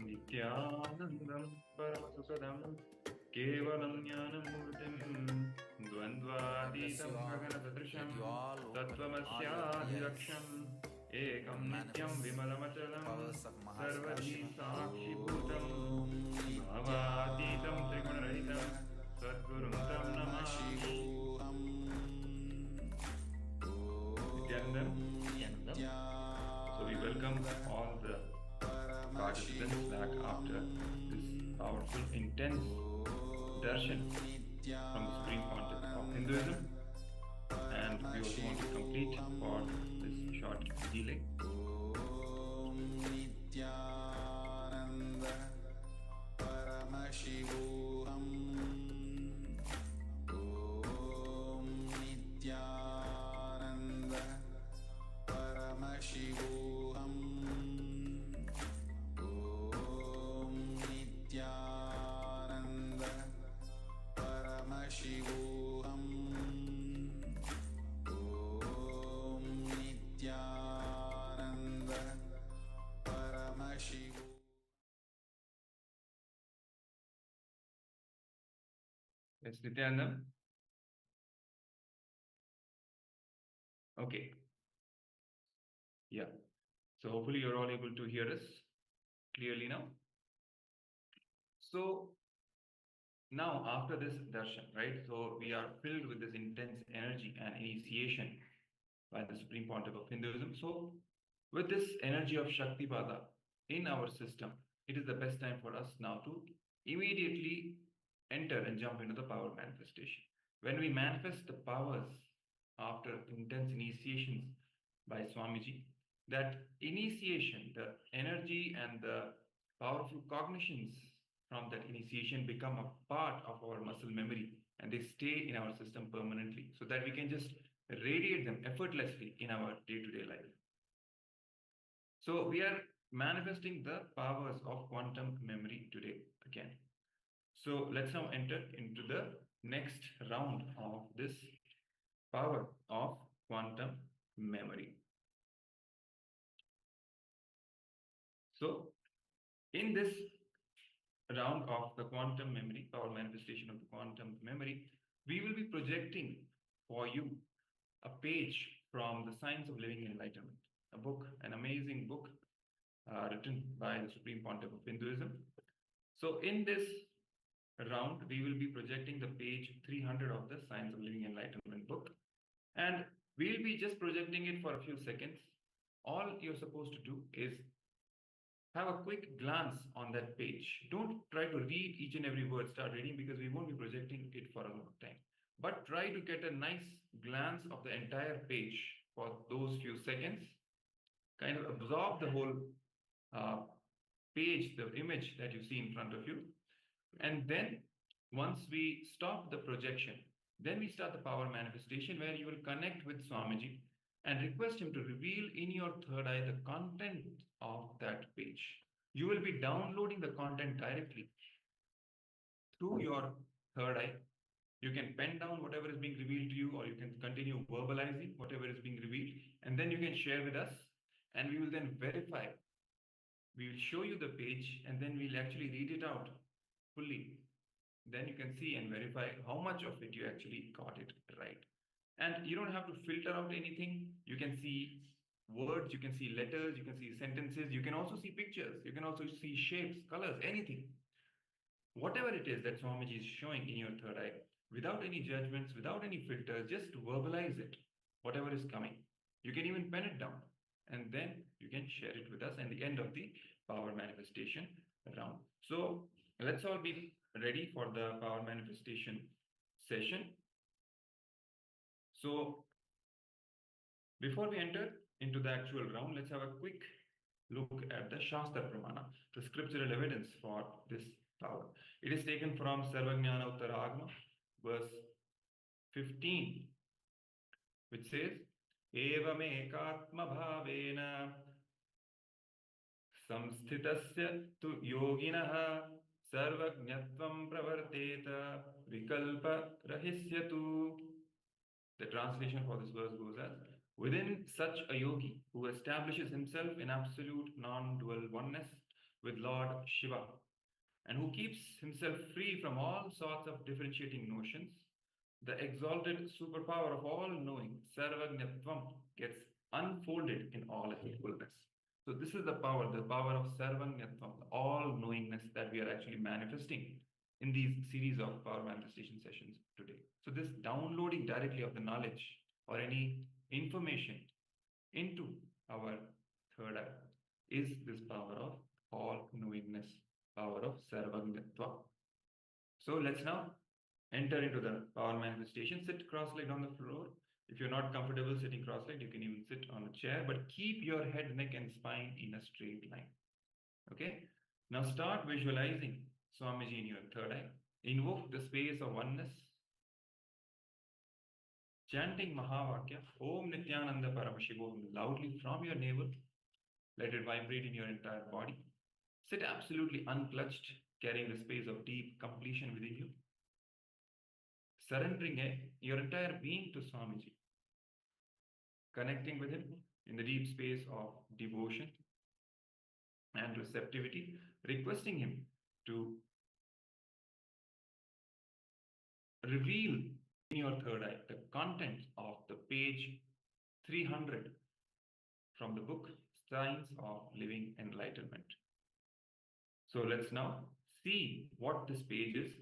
Nityanandam Paramasukadam Kevalam Jnanamurtim Dvandvaditam Gaganatatrisham Tattvamasyaadhiraksham Ekam Nityam Vimalamachalam Sarvadhi Sakshi Bhutam Bhavatitam Trigunarahitam Sadgurum Tam Namami. Nityanandam. So we welcome all the participants back after this powerful, intense darshan from the Supreme Pontiff of Hinduism, and we also want to complete for this short delay. Nityananda Paramashivoham Nityananda Paramashivoham Nityananda Paramashivoham Nityananda Paramashivoham. Yes, Nityanandam. Okay. Yeah. So hopefully you're all able to hear us clearly now. So now after this darshan, right? So we are filled with this intense energy and initiation by the Supreme Pontiff of Hinduism. So with this energy of Shaktipada in our system, it is the best time for us now to immediately enter and jump into the power manifestation. When we manifest the powers after intense initiations by Swamiji, that initiation, the energy and the powerful cognitions from that initiation become a part of our muscle memory, and they stay in our system permanently, so that we can just radiate them effortlessly in our day-to-day life. So we are manifesting the powers of quantum memory today again. So let's now enter into the next round of this power of quantum memory. So in this round of the quantum memory, power manifestation of the quantum memory, we will be projecting for you a page from the Science of Living Enlightenment, a book, an amazing book written by the Supreme Pontiff of Hinduism. So in this round, we will be projecting the page 300 of the Science of Living Enlightenment book, and we'll be just projecting it for a few seconds. All you're supposed to do is have a quick glance on that page. Don't try to read each and every word, start reading, because we won't be projecting it for a long time. But try to get a nice glance of the entire page for those few seconds. Kind of absorb the whole page, the image that you see in front of you. And then once we stop the projection, then we start the power manifestation, where you will connect with Swamiji and request him to reveal in your third eye the content of that page. You will be downloading the content directly through your third eye. You can pen down whatever is being revealed to you, or you can continue verbalizing whatever is being revealed, and then you can share with us, and we will then verify. We will show you the page, and then we'll actually read it out fully. Then you can see and verify how much of it you actually got it right. And you don't have to filter out anything. You can see words, you can see letters, you can see sentences, you can also see pictures, you can also see shapes, colors, anything. Whatever it is that Swamiji is showing in your third eye, without any judgments, without any filters, just verbalize it, whatever is coming. You can even pen it down, and then you can share it with us at the end of the power manifestation round. So let's all be ready for the power manifestation session. So before we enter into the actual round, let's have a quick look at the Shastra Pramana, the scriptural evidence for this power. It is taken from Sarvajnana Uttaragama, verse 15, which says, Evam ekatma bhavena samsthitasya tu yoginaha sarvajñatvam pravarteta vikalpa rahisyatu. The translation for this verse goes as, within such a yogi who establishes himself in absolute non-dual oneness, with Lord Shiva, and who keeps himself free from all sorts of differentiating notions, the exalted superpower of all knowing, Sarvajñatvam, gets unfolded in all its fullness. So, this is the power of Sarvajñatvam, the all knowingness that we are actually manifesting in these series of power manifestation sessions today. So, this downloading directly of the knowledge or any information into our third eye is this power of all knowingness, power of Sarvajñatva. So let's now enter into the power manifestation. Sit cross-legged on the floor. If you're not comfortable sitting cross-legged, you can even sit on a chair, but keep your head, neck, and spine in a straight line. Okay? Now start visualizing Swamiji in your third eye. Invoke the space of oneness, chanting Mahavakya, Om Nithyananda Paramashivoham, loudly from your navel. Let it vibrate in your entire body. Sit absolutely unclutched, carrying the space of deep completion within you. Surrendering your entire being to Swamiji. Connecting with him in the deep space of devotion and receptivity. Requesting him to reveal in your third eye the content of the page 300 from the book Signs of Living Enlightenment. So let's now see what this page is.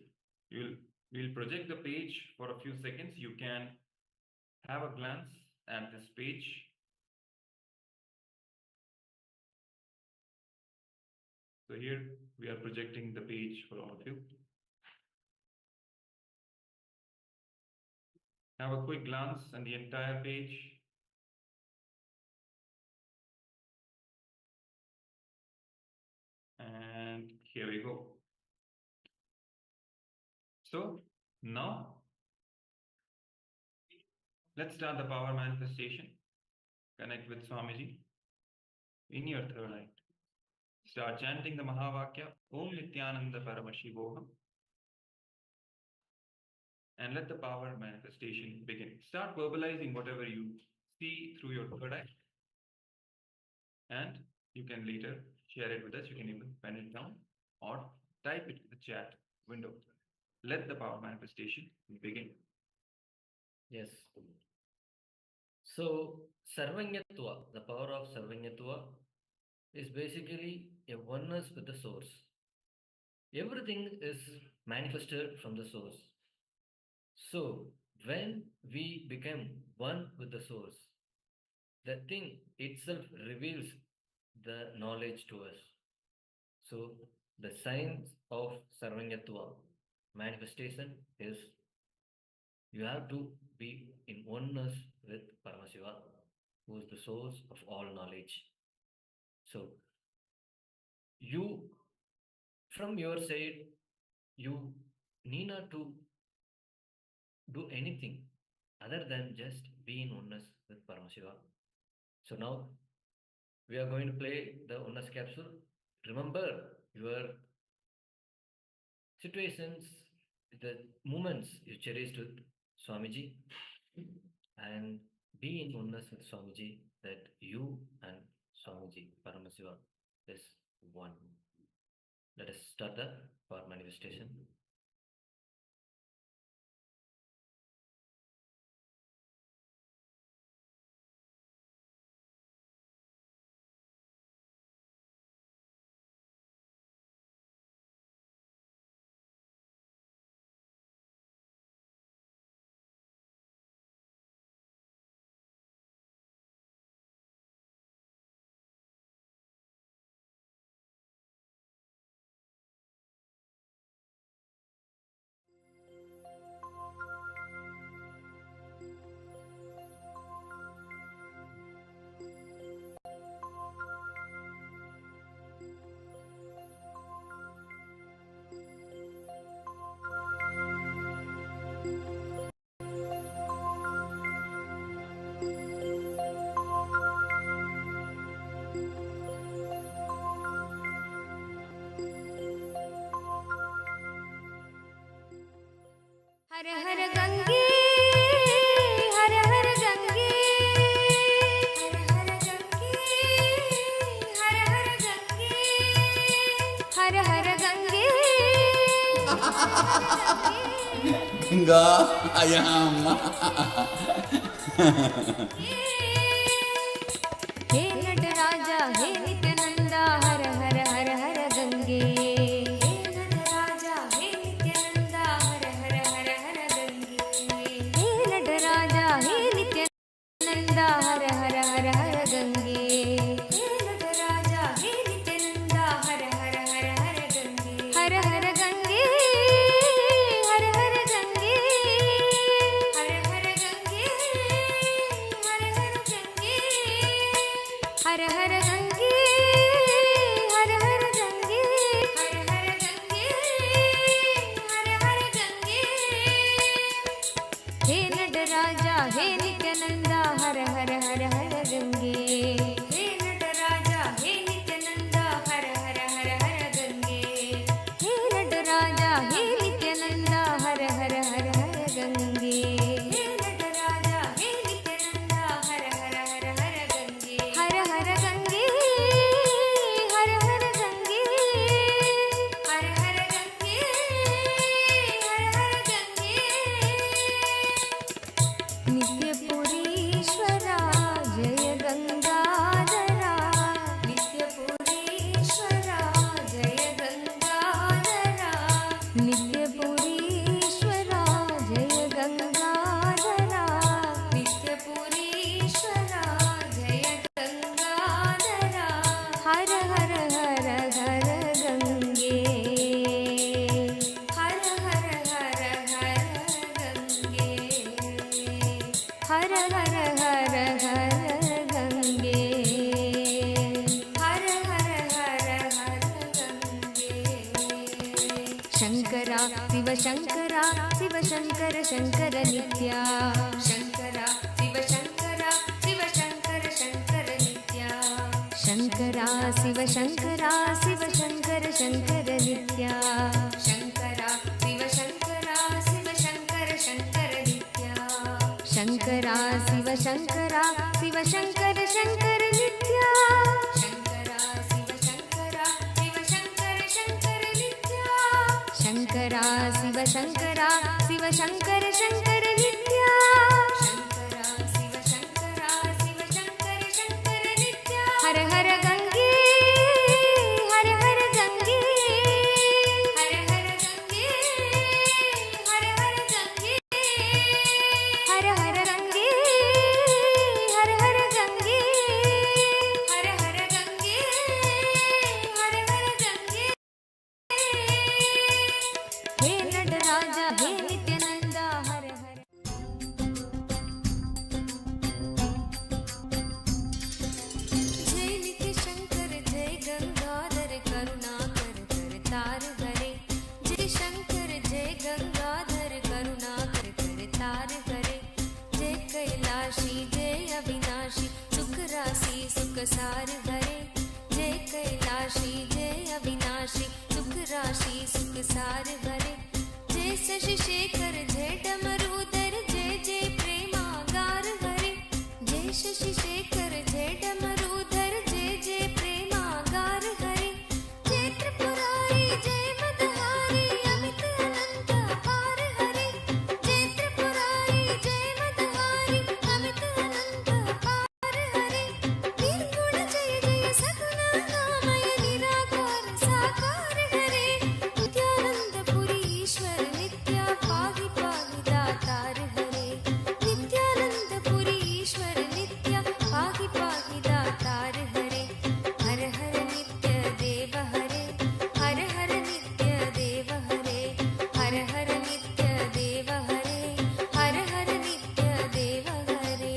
We'll project the page for a few seconds. You can have a glance at this page. So here we are projecting the page for all of you. Have a quick glance at the entire page. And here we go. So now let's start the power manifestation. Connect with Swamiji in your third eye. Start chanting the Mahavakya, Om Nithyananda Paramashivoham, and let the power manifestation begin. Start verbalizing whatever you see through your third eye, and you can later share it with us. You can even pen it down or type it in the chat window. Let the power manifestation begin. Yes. So, Sarvajñatva, the power of Sarvajñatva, is basically a oneness with the source. Everything is manifested from the source. So, when we become one with the source, the thing itself reveals the knowledge to us. So, the signs of Sarvajñatva manifestation is you have to be in oneness with Paramashiva, who is the source of all knowledge. So, you, from your side, you need not to do anything other than just be in oneness with Paramashiva. So now, we are going to play the oneness capsule. Remember your situations, the moments you cherished with Swamiji, and be in oneness with Swamiji that you and Swamiji, Paramashiva, is one. Let us start the power manifestation. हर हर गंगे हर हर गंगे हर हर गंगे हर हर गंगे गायाम हे नटराजा हे नित्यानंदा हर हर हर हर गंगे हे नटराजा हे नित्यानंदा हर हर हर हर गंगे हे नटराजा हे नित्यानंदा हर हर हर हर गंगे हे नटराजा हे नित्यानंदा हर हर हर हर गंगे हर हर गंगे हर हर गंगे हर हर गंगे हर हर गंगे हर हर गंगे हर हर गंगे हर हर गंगे हर हर गंगे हे नटराजा हे नित्यानंदा हर हर हर हर गंगे हे नटराजा हे नित्यानंदा हर हर हर हर गंगे हे नटराजा हे नित्यानंदा हर हर हर हर गंगे हे नटराजा हे नित्यानंदा हर हर हर हर गंगे हर हर गंगे हर हर गंगे हर हर गंगे हर हर गंगे नित्यपुरीश्वरा जय गंगाधरा नित्यपुरीश्वरा जय गंगाधरा नित्यपुरीश्वरा जय गंगाधरा नित्यपुरीश्वरा जय गंगाधरा हर हर हर हर गंगे हर हर हर हर गंगे हर हर हर हर गंगे हर हर हर हर गंगे शंकरा शिव शंकरा शिव शंकर शंकर नित्या शंकरा शिव शंकरा शिव शंकर शंकर नित्या शंकरा शिव शंकरा शिव शंकर शंकर नित्या शंकरा शिव शंकरा शिव शंकर शंकर नित्या शंकरा शिव शंकरा शिव शंकर शंकर नित्या शंकरा शिव शंकरा शिव शंकर शंकर नित्या शंकरा शिव शंकरा शिव शंकर शंकर नित्या शंकरा शिव शंकरा शिव शंकर शंकर नित्या हर हर गंगे हर हर गंगे हर हर गंगे हर हर गंगे हर हर गंगे हर हर गंगे हर हर गंगे हर हर गंगे हे नटराजा हे नित्यानंदा हर हर जय नित्य शंकर जय गंगाधर करुणाकर करतार हरे जय शंकर जय गंगाधर करुणाकर करतार हरे जय कैलाशी जय अविनाशी सुख राशि सुख सार हरे जय कैलाशी जय अविनाशी सुख राशि सुख सार हरे जय शशि शेखर जय डमरूधर जय जय प्रेमागार हरे जय शशि शेखर जय डमरूधर जय जय प्रेमागार हरे जय त्रिपुरारी जय मदहारी अमित अनंत अपार हरे जय त्रिपुरारी जय मदहारी अमित अनंत अपार हरे निर्गुण जय जय सगुण नामय निराकार साकार हरे नित्यानंद पुरी ईश्वर नित्या पाहि पाहि दातार हरे नित्यानंद पुरी ईश्वर नित्या पाहि पाहि दातार हरे हर हर नित्य देव हरे हर हर नित्य देव हरे हर हर नित्य देव हरे हर हर नित्य देव हरे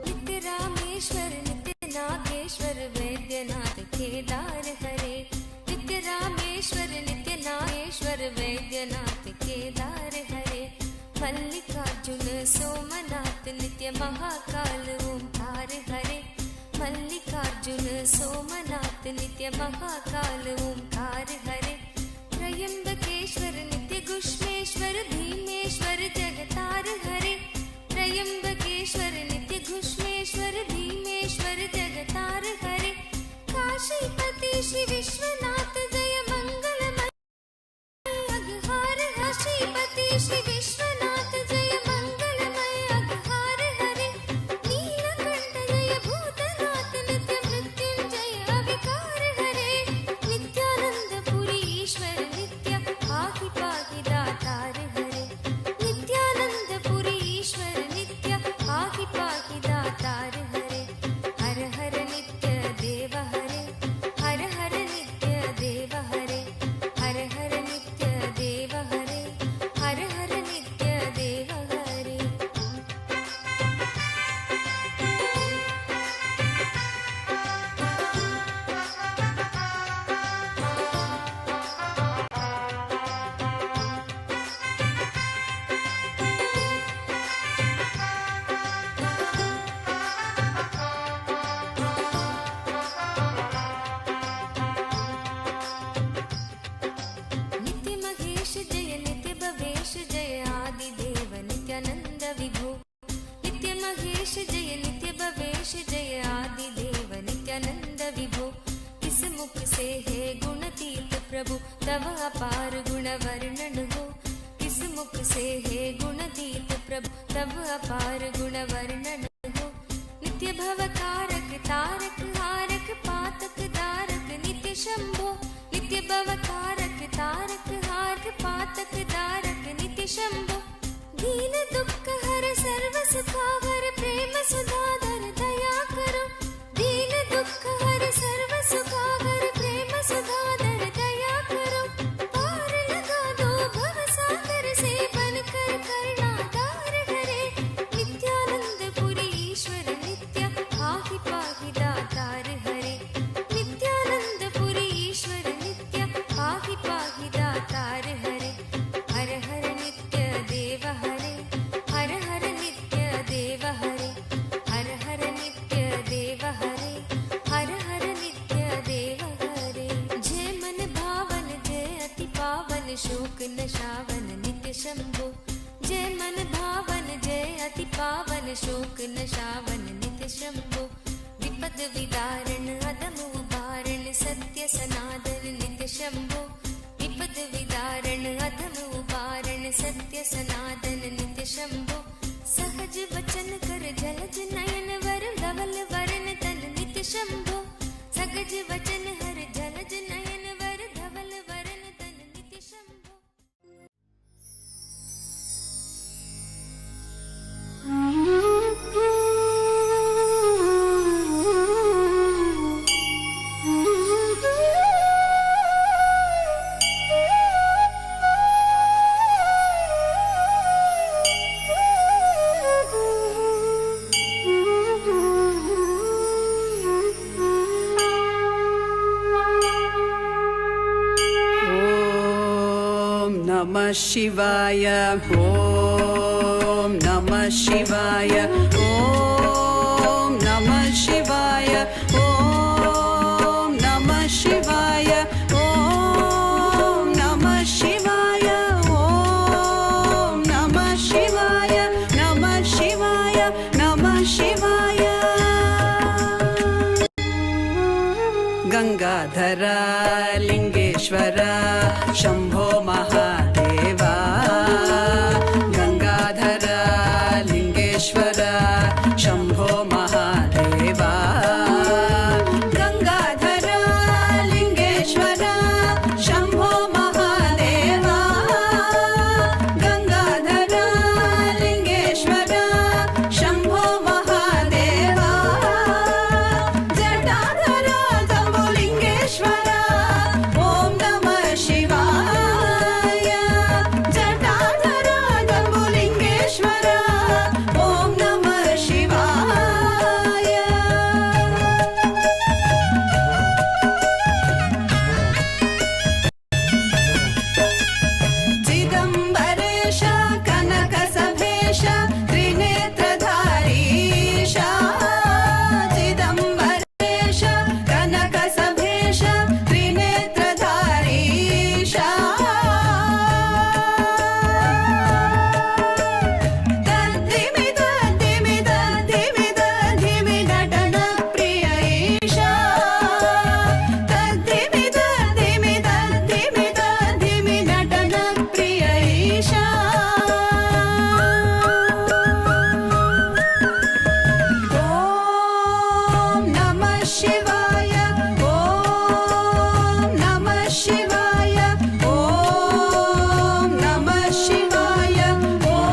नित्य रामेश्वर नित्य नागेश्वर वैद्यनाथ केदार हरे नित्य रामेश्वर नित्य नागेश्वर वैद्यनाथ केदार हरे मल्लिकार्जुन सोमनाथ नित्य महाकाल ओंकार हरे मल्लिकार्जुन सोमनाथ नित्य महाकाल ओंकार हरे त्रयंबकेश्वर नित्य गुष्मेश्वर भीमेश्वर जगतार हरे त्रयंबकेश्वर नित्य घुष्मेश्वर भवेश जय नित्य भवेश जय आदि देव नित्यानंद विभो। किस मुख से है गुणतीत प्रभु तव अपार गुण वर्णन हो। किस मुख से है गुणतीत प्रभु तव अपार गुण वर्णन हो। नित्य भव कारक तारक हारक पातक दारक नित्य शंभो। नित्य भव कारक तारक हारक पातक दारक नित्य शंभो। दीन दुख हर सर्व सुखावर प्रेम सुधाधर दया करो। दीन दुख हर सर्व सुखावर प्रेम सुधाधर दया करो। पार लगा दो भव सागर से बनकर करुणाधार हरे। नित्यानंद पुरी ईश्वर नित्य पाहि पाहि दातार हरे। नित्यानंद पुरी ईश्वर नित्य पाहि पाहि दातार हरे। हर हर नित्य देव हरे। हर हर नित्य देव हरे। हर हर नित्य देव हरे। हर हर नित्य देव हरे। जय मन भावन जय अति पावन शोक नशावन नित्य शंभो। जय मन भावन जय अति पावन शोक नशावन नित्य शंभो। विपद विदारण अदम उबारण सत्य सनातन नित्य शंभो। विपद विदारण अधम उबारण सत्य सनातन नित्य शंभो। सहज वचन कर जलज नयन वर धवल वरण तन नित्य शंभो। सहज वचन हर जलज नयन वर धवल वरण तन नित्य शंभो। नमः शिवाय ॐ नमः शिवाय ॐ नमः शिवाय ॐ नमः शिवाय ॐ नमः शिवाय ॐ नमः शिवाय नमः शिवाय नमः शिवाय। गंगाधर लिंगेश्वर शंभो महादेवा। गंगाधर लिंगेश्वर शंभो महादेवा। गंगाधर लिंगेश्वर शंभो महादेवा। गंगाधर लिंगेश्वर शंभो महादेवा। जटाधर जम्बुलिंगेश्वर ॐ नमः शिवाय। जटाधर जम्बुलिंगेश्वर ॐ नमः शिवाय। चिदंबरेश कनकसभेश त्रिनेत्रधारीश। चिदंबरेश कनकसभेश त्रिनेत्रधारीश। तद्धिमि तद्धिमि तद्धिमि तद्धिमि नटन प्रिय ईशा। तद्धिमि तद्धिमि तद्धिमि तद्धिमि नटन प्रिय ईशा। ॐ नमः शिवाय ॐ नमः शिवाय ॐ नमः शिवाय ॐ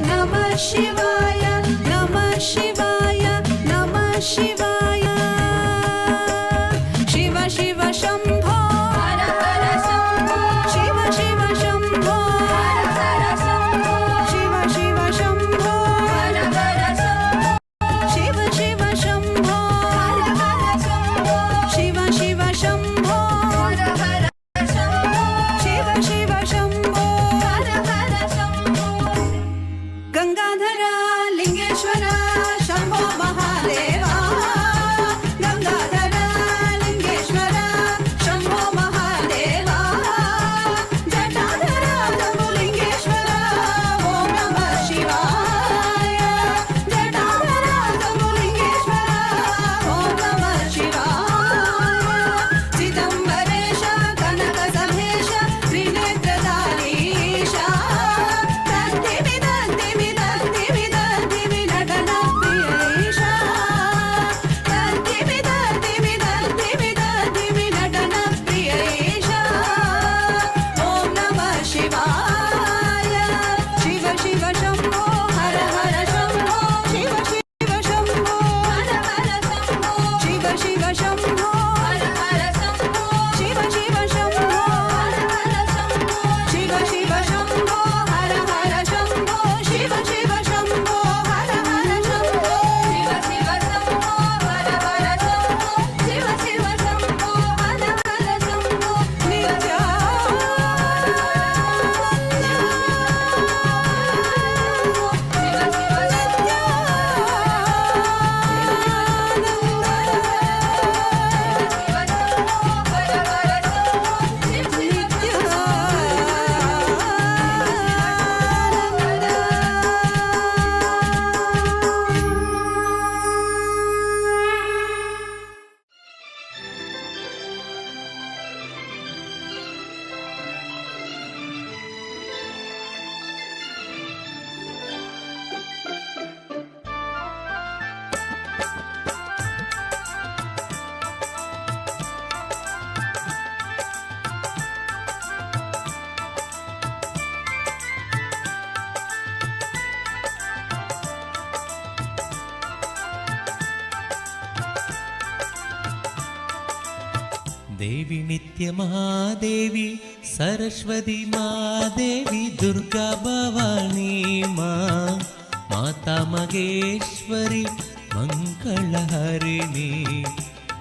नमः शिवाय नमः शिवाय नमः शिवाय। शिव शिव शंभो हर हर शंभो। शिव शिव शंभो हर हर शंभो। शिव शिव शंभो हर हर शंभो। शिव शिव शंभो हर हर शंभो। शिव शिव शंभो हर हर शंभो। शिव शिव शंभो हर हर शंभो। गंगाधर लिंगेश्वर शंभो महादेवा। गंगाधर लिंगेश्वर शंभो महादेवा। जटाधर जम्बुलिंगेश्वर ॐ नमः शिवाय। देवी नित्यमादेवी सरस्वती मादेवी दुर्गा भवानी माँ माता मगेश्वरी मंगलहरिणी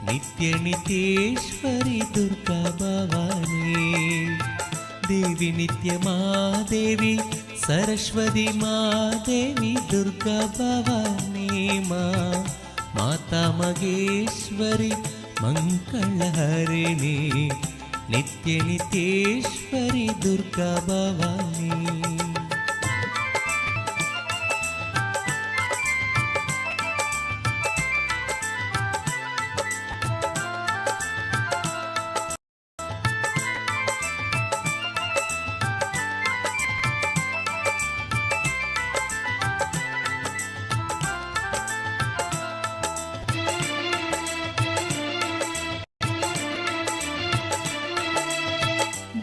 नित्य नित्येश्वरी दुर्गा भवानी देवी नित्यमादेवी सरस्वती मादेवी दुर्गा भवानी माँ माता मगेश्वरी मंगलहरिणी नित्य नित्येश्वरी दुर्गा भवानी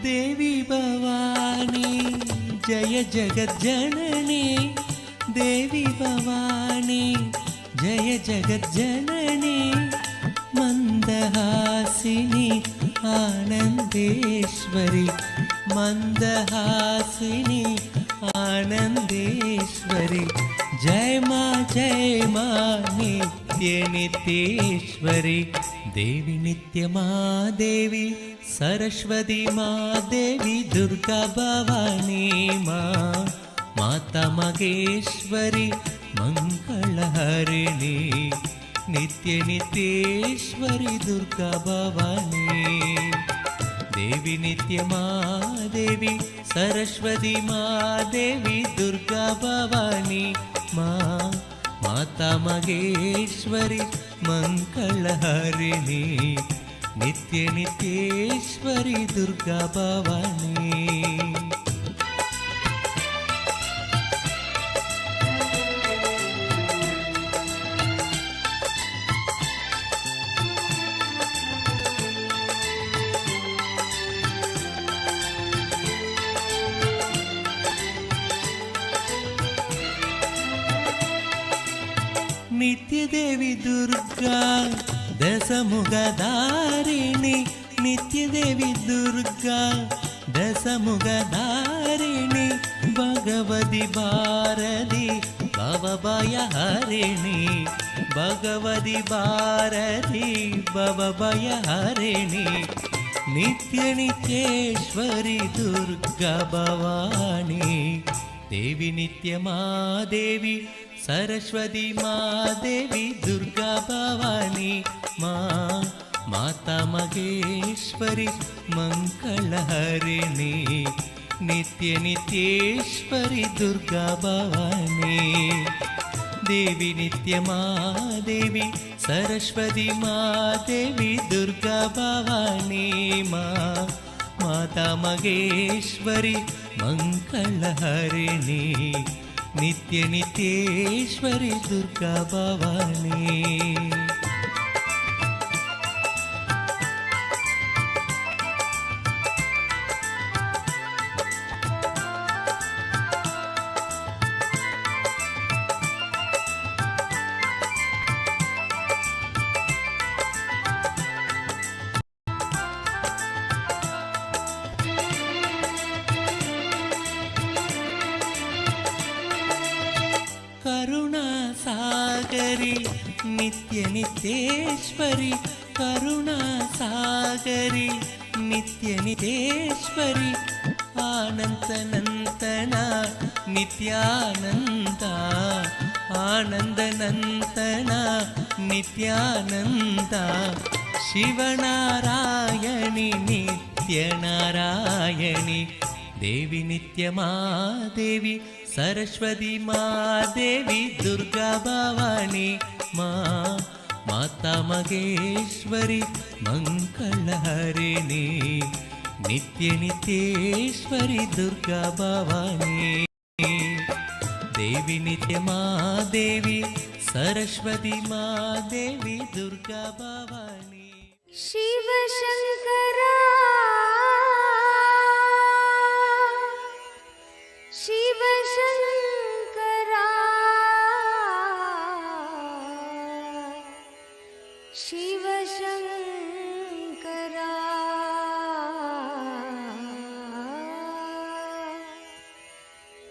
देवी भवानी जय जगज्जननी देवी भवानी जय जगज्जननी मन्दहासिनी आनन्देश्वरी मन्दहासिनी आनन्देश्वरी जय माँ नित्य नित्येश्वरी देवी नित्यमादेवी सरस्वती मादेवी दुर्गा भवानी माँ माता मगेश्वरी मंगलहरिणी नित्य नित्येश्वरी दुर्गा भवानी देवी नित्यमादेवी सरस्वती मादेवी दुर्गा भवानी माँ माता मगेश्वरी मंगलहरिणी नित्य नित्येश्वरी दुर्गा भवानी नित्य देवी दुर्गा दशमुखधारिणी नित्य देवी दुर्गा दशमुखधारिणी भगवती भारती भवभयहरिणी भगवती भारती भवभयहरिणी नित्य नित्येश्वरी दुर्गा भवानी देवी नित्यमादेवी सरस्वती मादेवी दुर्गा भवानी माँ माता मगेश्वरी मंगलहरिणी नित्य नित्येश्वरी दुर्गा भवानी देवी नित्यमादेवी सरस्वती मादेवी दुर्गा भवानी माँ माता मगेश्वरी मंगलहरिणी नित्य नित्येश्वरी दुर्गा भवानी करुणा सागरी नित्य नित्येश्वरी करुणा सागरी नित्य नित्येश्वरी आनंद नंतना नित्यानंदा आनंद नंतना नित्यानंदा शिवनारायणी नित्य नारायणी देवी नित्यमादेवी सरस्वती मादेवी दुर्गा भवानी माँ माता मगेश्वरी मंगलहरिणी नित्य नित्येश्वरी दुर्गा भवानी देवी नित्यमादेवी सरस्वती मादेवी दुर्गा भवानी शिव शंकरा शिव शंकरा शिव शंकरा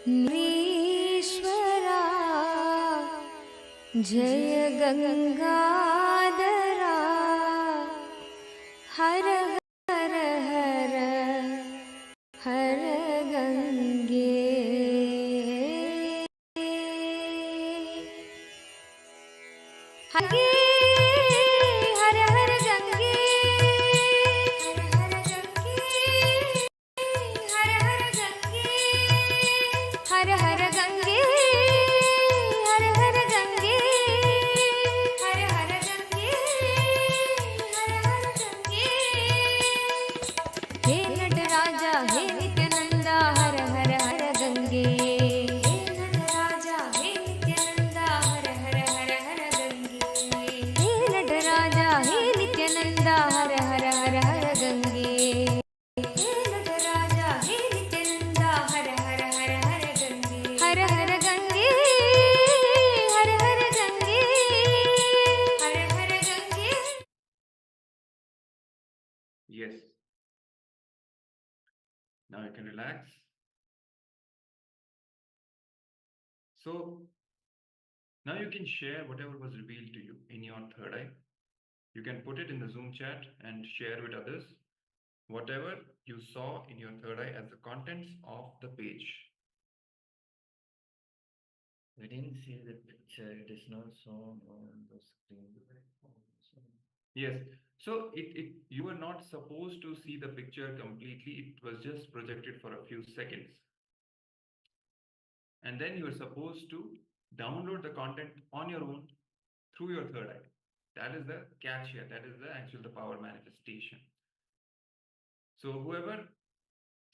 नीश्वरा जय गंगाधरा हर हर हर हर गंगे हरे हर हर गंगे हर हर गंगे हर हर गंगे हर हर गंगे हर हर गंगे हर हर गंगे हे नटराजा हे नित्यानंदा हर हर हर गंगे हे नटराजा हे नित्यानंदा हर हर हर हर गंगे हे नटराजा हे नित्यानंदा हर हर हर हर गंगे हे नटराजा हे नित्यानंदा हर हर हर हर गंगे हर हर गंगे हर हर गंगे हर हर Gange Yes. Now you can relax. So now you can share whatever was revealed to you in your third eye. You can put it in the Zoom chat and share with others whatever you saw in your third eye as the contents of the page. We didn't see the picture, it is not shown on the screen. Yes. So you were not supposed to see the picture completely. It was just projected for a few seconds. And then you were supposed to download the content on your own through your third eye. That is the catch here. That is the power manifestation. So whoever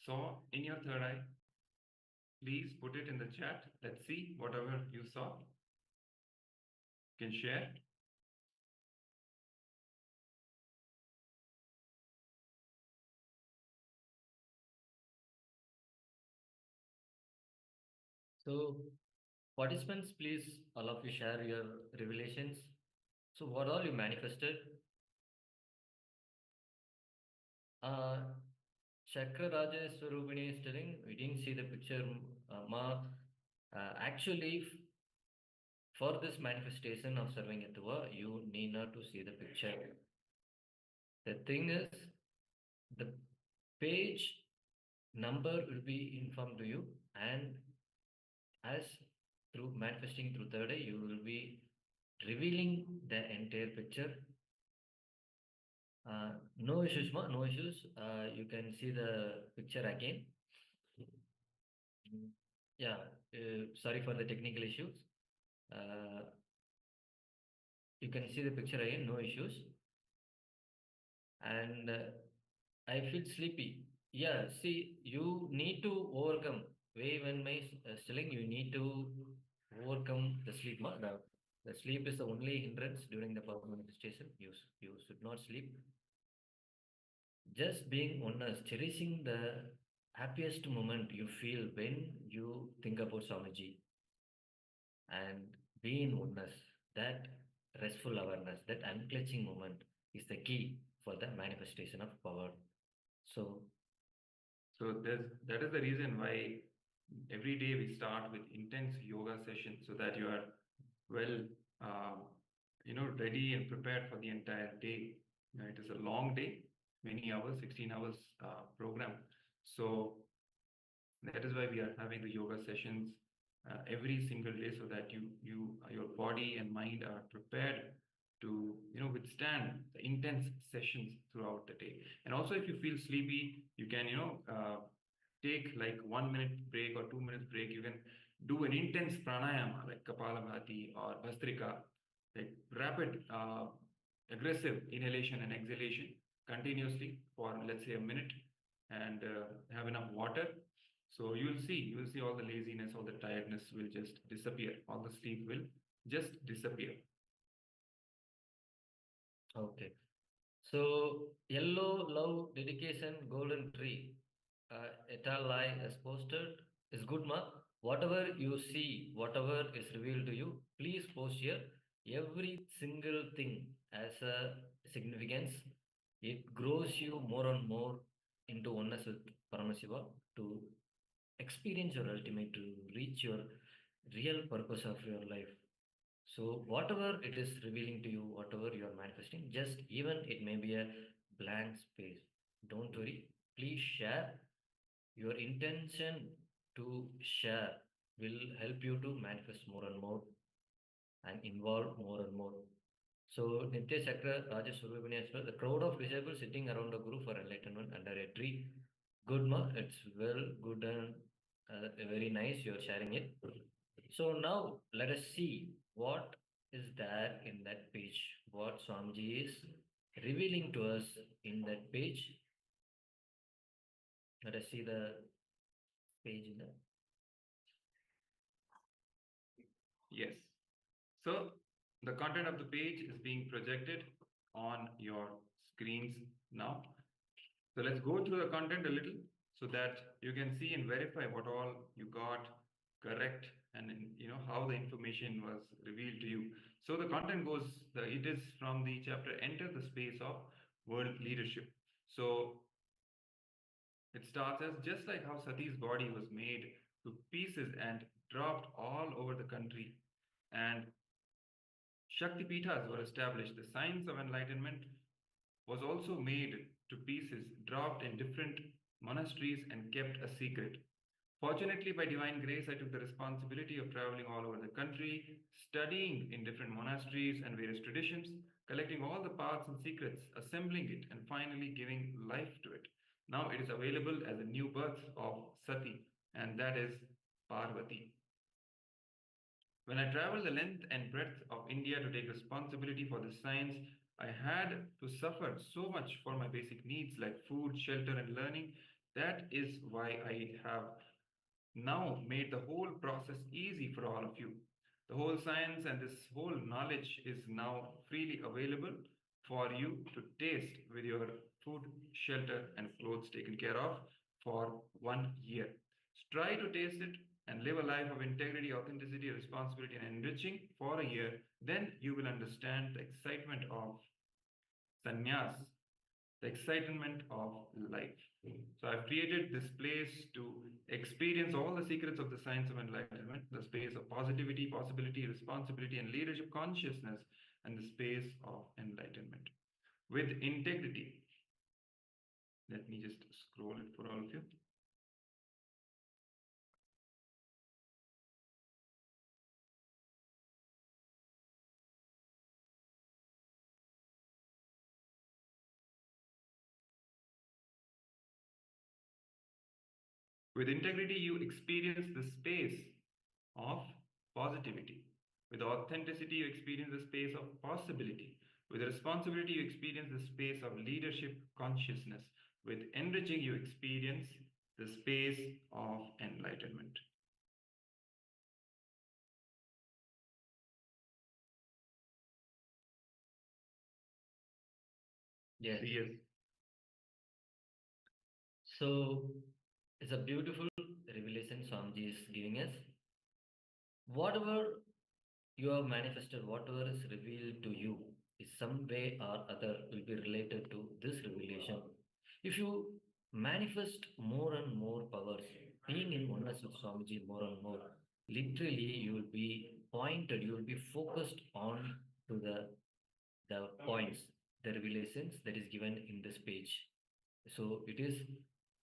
saw in your third eye, please put it in the chat. Let's see whatever you saw. You can share. So, participants, please, all of you share your revelations. So, what all you manifested? Chakra Raja Swarupini is telling, we didn't see the picture, Ma. Actually, for this manifestation of serving Atva, you need not to see the picture. The thing is, the page number will be informed to you, and as through manifesting through third eye, you will be revealing the entire picture. No issues, ma, no issues. You can see the picture again. Yeah, sorry for the technical issues. You can see the picture again, no issues. And I feel sleepy. Yeah, see, you need to overcome. Way when my telling you need to overcome the sleep. The sleep is the only hindrance during the power manifestation. You should not sleep. Just being oneness, cherishing the happiest moment you feel when you think about Swamiji, and be in oneness. That restful awareness, that unclenching moment is the key for the manifestation of power. So that is the reason why every day we start with intense yoga sessions, so that you are well, ready and prepared for the entire day. It is a long day, many hours, 16 hours program. So that is why we are having the yoga sessions every single day, so that your body and mind are prepared to withstand the intense sessions throughout the day. And also, if you feel sleepy, you can take like 1 minute break or 2 minutes break. You can do an intense pranayama like Kapalabhati or Bhastrika, like rapid aggressive inhalation and exhalation continuously for, let's say, a minute, and have enough water. So you will see all the laziness, all the tiredness will just disappear. All the sleep will just disappear. okay. So yellow love dedication golden tree, eternal lie as posted is good, ma. Whatever you see, whatever is revealed to you, please post here. Every single thing has a significance. It grows you more and more into oneness with Paramashiva to experience your ultimate, to reach your real purpose of your life. So, whatever it is revealing to you, whatever you are manifesting, just even it may be a blank space. Don't worry. Please share. Your intention to share will help you to manifest more and more and involve more and more. So, Nitya Chakra, Rajesh Surabhini as well, the crowd of disciples sitting around a guru for enlightenment under a tree. Good, ma, it's well, good, and very nice you're sharing it. So, now let us see what is there in that page, what Swamiji is revealing to us in that page. Let us see the page in the. Yes. So the content of the page is being projected on your screens now. So let's go through the content a little so that you can see and verify what all you got correct and how the information was revealed to you. So the content goes, it is from the chapter Enter the Space of World Leadership. So it starts as just like how Sati's body was made to pieces and dropped all over the country, and Shakti Pithas were established. The science of enlightenment was also made to pieces, dropped in different monasteries, and kept a secret. Fortunately, by divine grace, I took the responsibility of traveling all over the country, studying in different monasteries and various traditions, collecting all the paths and secrets, assembling it, and finally giving life to it. Now it is available as a new birth of Sati, and that is Parvati. When I traveled the length and breadth of India to take responsibility for this science, I had to suffer so much for my basic needs like food, shelter, and learning. That is why I have now made the whole process easy for all of you. The whole science and this whole knowledge is now freely available for you to taste with your food, shelter, and clothes taken care of for 1 year. Try to taste it and live a life of integrity, authenticity, responsibility, and enriching for a year. Then you will understand the excitement of sannyas, the excitement of life. So I've created this place to experience all the secrets of the science of enlightenment, the space of positivity, possibility, responsibility, and leadership consciousness, and the space of enlightenment. With integrity, let me just scroll it for all of you. With integrity, you experience the space of positivity. With authenticity, you experience the space of possibility. With responsibility, you experience the space of leadership consciousness. With enriching, you experience the space of enlightenment. Yes. Yes. So, it's a beautiful revelation Swamiji is giving us. Whatever you have manifested, whatever is revealed to you, is some way or other will be related to this revelation. If you manifest more and more powers, being in oneness with Swamiji more and more, literally you will be pointed, you will be focused on to the points, the revelations that is given in this page. So it is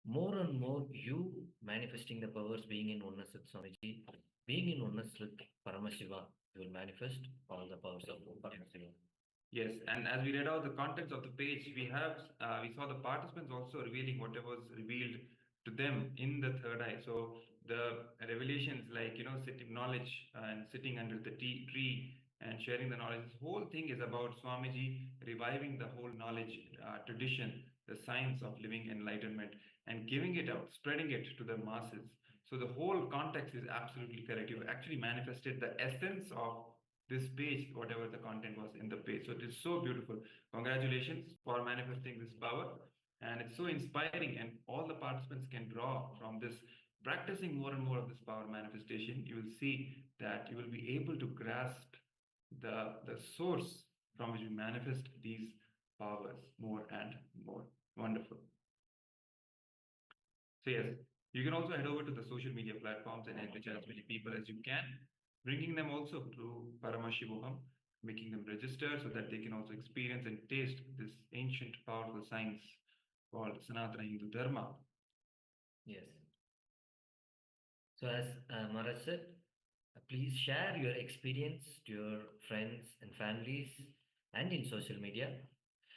more and more you manifesting the powers, being in oneness with Swamiji, being in oneness with Paramashiva, you will manifest all the powers of Paramashiva. Yes, and as we read out the contents of the page, we saw the participants also revealing whatever was revealed to them in the third eye. So the revelations, like sitting knowledge and sitting under the tree and sharing the knowledge. This whole thing is about Swamiji reviving the whole knowledge tradition, the science of living enlightenment, and giving it out, spreading it to the masses. So the whole context is absolutely correct. You've actually manifested the essence of this page, whatever the content was in the page. So it is so beautiful. Congratulations for manifesting this power. And it's so inspiring, and all the participants can draw from this. Practicing more and more of this power manifestation, you will see that you will be able to grasp the source from which we manifest these powers more and more. Wonderful. So yes, You can also head over to the social media platforms and enrich as many people as you can, bringing them also through Paramashivoham, making them register so that they can also experience and taste this ancient, powerful science called Sanatana Hindu Dharma. Yes. So as Maharaj said, please share your experience to your friends and families and in social media.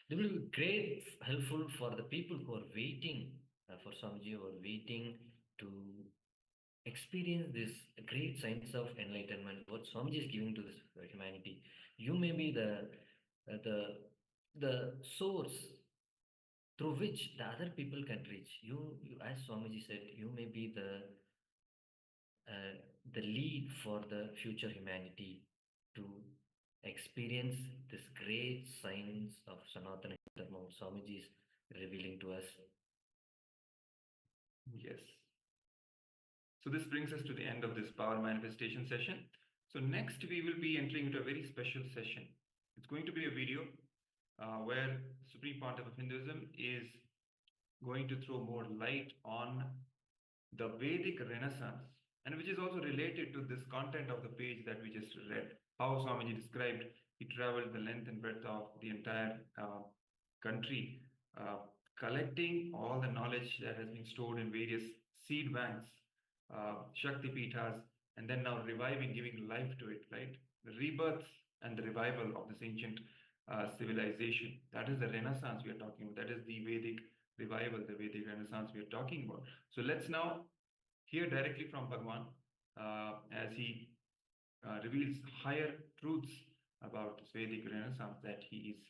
It will be great, helpful for the people who are waiting for Swamiji, who are waiting to experience this great science of enlightenment, what Swamiji is giving to this humanity. You may be the source through which the other people can reach. You as Swamiji said, you may be the lead for the future humanity to experience this great science of Sanatana Dharma Swamiji is revealing to us. Yes. So this brings us to the end of this power manifestation session. So next we will be entering into a very special session. It's going to be a video where Supreme Pontiff of Hinduism is going to throw more light on the Vedic Renaissance, and which is also related to this content of the page that we just read. How Swamiji described, he traveled the length and breadth of the entire country, collecting all the knowledge that has been stored in various seed banks, Shakti Pithas, and then now reviving, giving life to it, right? The rebirth and the revival of this ancient civilization. That is the Renaissance we are talking about. That is the Vedic revival, the Vedic Renaissance we are talking about. So let's now hear directly from Bhagavan as he reveals higher truths about this Vedic Renaissance that he is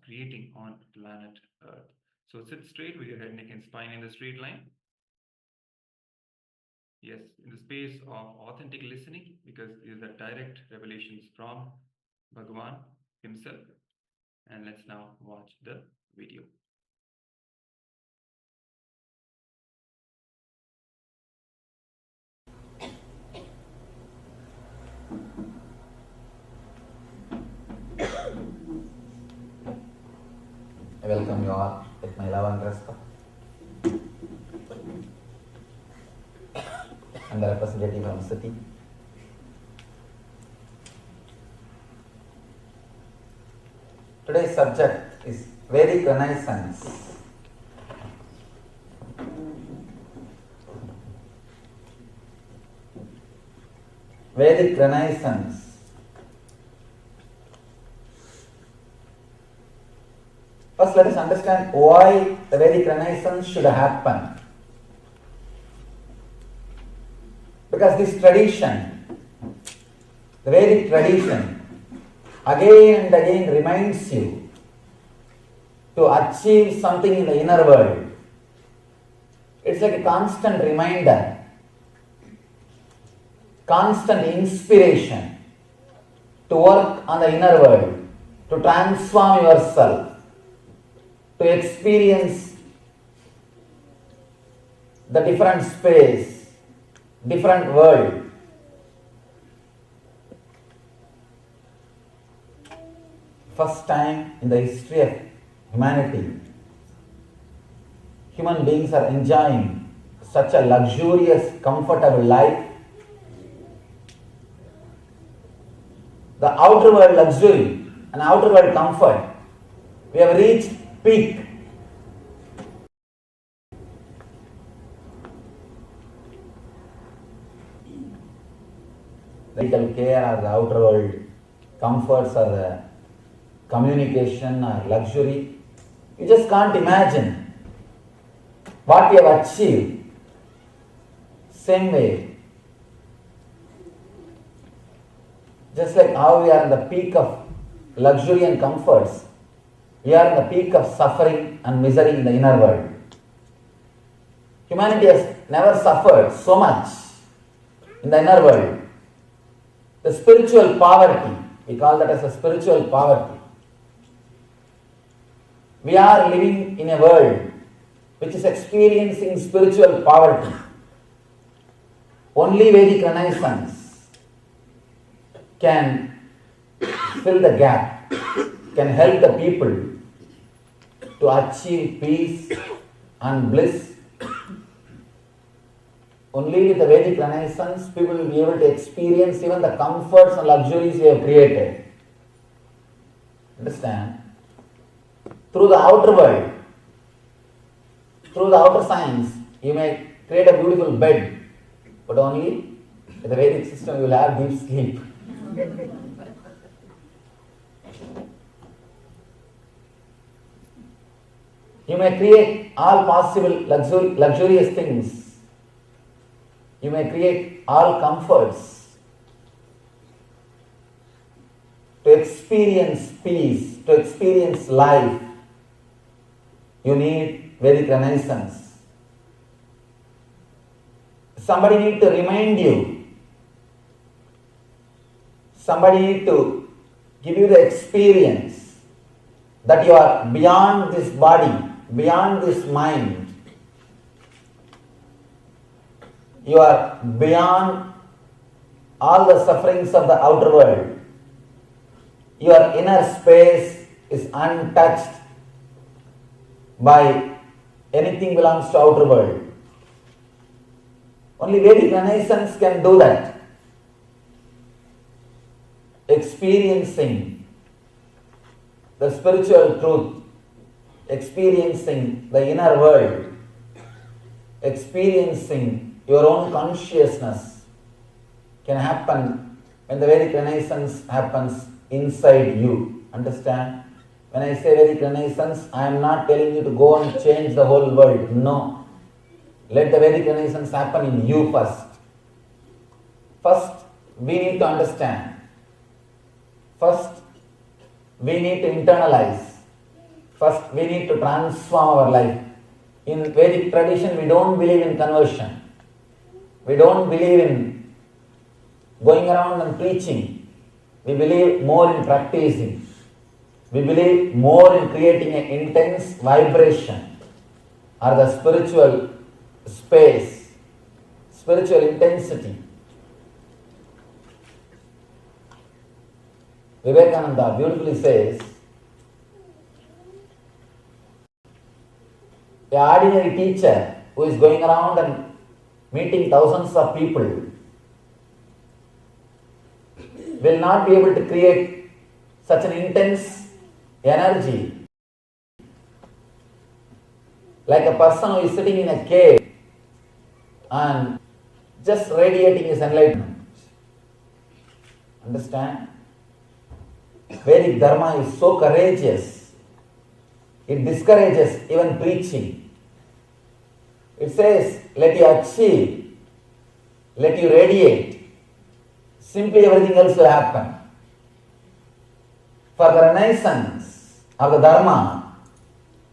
creating on planet Earth. So sit straight with your head, neck and spine in the straight line. Yes, in the space of authentic listening, because these are direct revelations from Bhagavan himself. And let's now watch the video. I welcome you all with my love and respect. I'm the representative from city. Today's subject is Vedic Renaissance. Vedic Renaissance. First, let us understand why the Vedic Renaissance should happen. Because this tradition, the Vedic tradition, again and again reminds you to achieve something in the inner world. It's like a constant reminder, constant inspiration to work on the inner world, to transform yourself, to experience the different space, different world. First time in the history of humanity, human beings are enjoying such a luxurious, comfortable life. The outer world luxury and outer world comfort, we have reached peak. The medical care or the outer world comforts or the communication or luxury, you just can't imagine what we have achieved. Same way, just like how we are in the peak of luxury and comforts, we are in the peak of suffering and misery in the inner world. Humanity has never suffered so much in the inner world. The spiritual poverty, we call that as a spiritual poverty. We are living in a world which is experiencing spiritual poverty. Only Vedic Renaissance can fill the gap, can help the people to achieve peace and bliss Only with the Vedic Renaissance, people will be able to experience even the comforts and luxuries we have created. Understand? Through the outer world, through the outer science, you may create a beautiful bed, but only with the Vedic system you will have deep sleep. You may create all possible luxurious things. You may create all comforts. To experience peace, to experience life, you need Vedic Renaissance. Somebody need to remind you. Somebody need to give you the experience that you are beyond this body, beyond this mind. You are beyond all the sufferings of the outer world. Your inner space is untouched by anything belongs to outer world. Only Vedic Renaissance can do that. Experiencing the spiritual truth, experiencing the inner world, experiencing your own consciousness can happen when the Vedic Renaissance happens inside you. Understand? When I say Vedic Renaissance, I am not telling you to go and change the whole world. No. Let the Vedic Renaissance happen in you first. First, we need to understand. First, we need to internalize. First, we need to transform our life. In Vedic tradition, we don't believe in conversion. We don't believe in going around and preaching. We believe more in practicing. We believe more in creating an intense vibration or the spiritual space, spiritual intensity. Vivekananda beautifully says, the ordinary teacher who is going around and meeting thousands of people will not be able to create such an intense energy like a person who is sitting in a cave and just radiating his enlightenment. Understand? Vedic Dharma is so courageous. It discourages even preaching. It says, let you achieve, let you radiate. Simply everything else will happen. For the renaissance of the Dharma,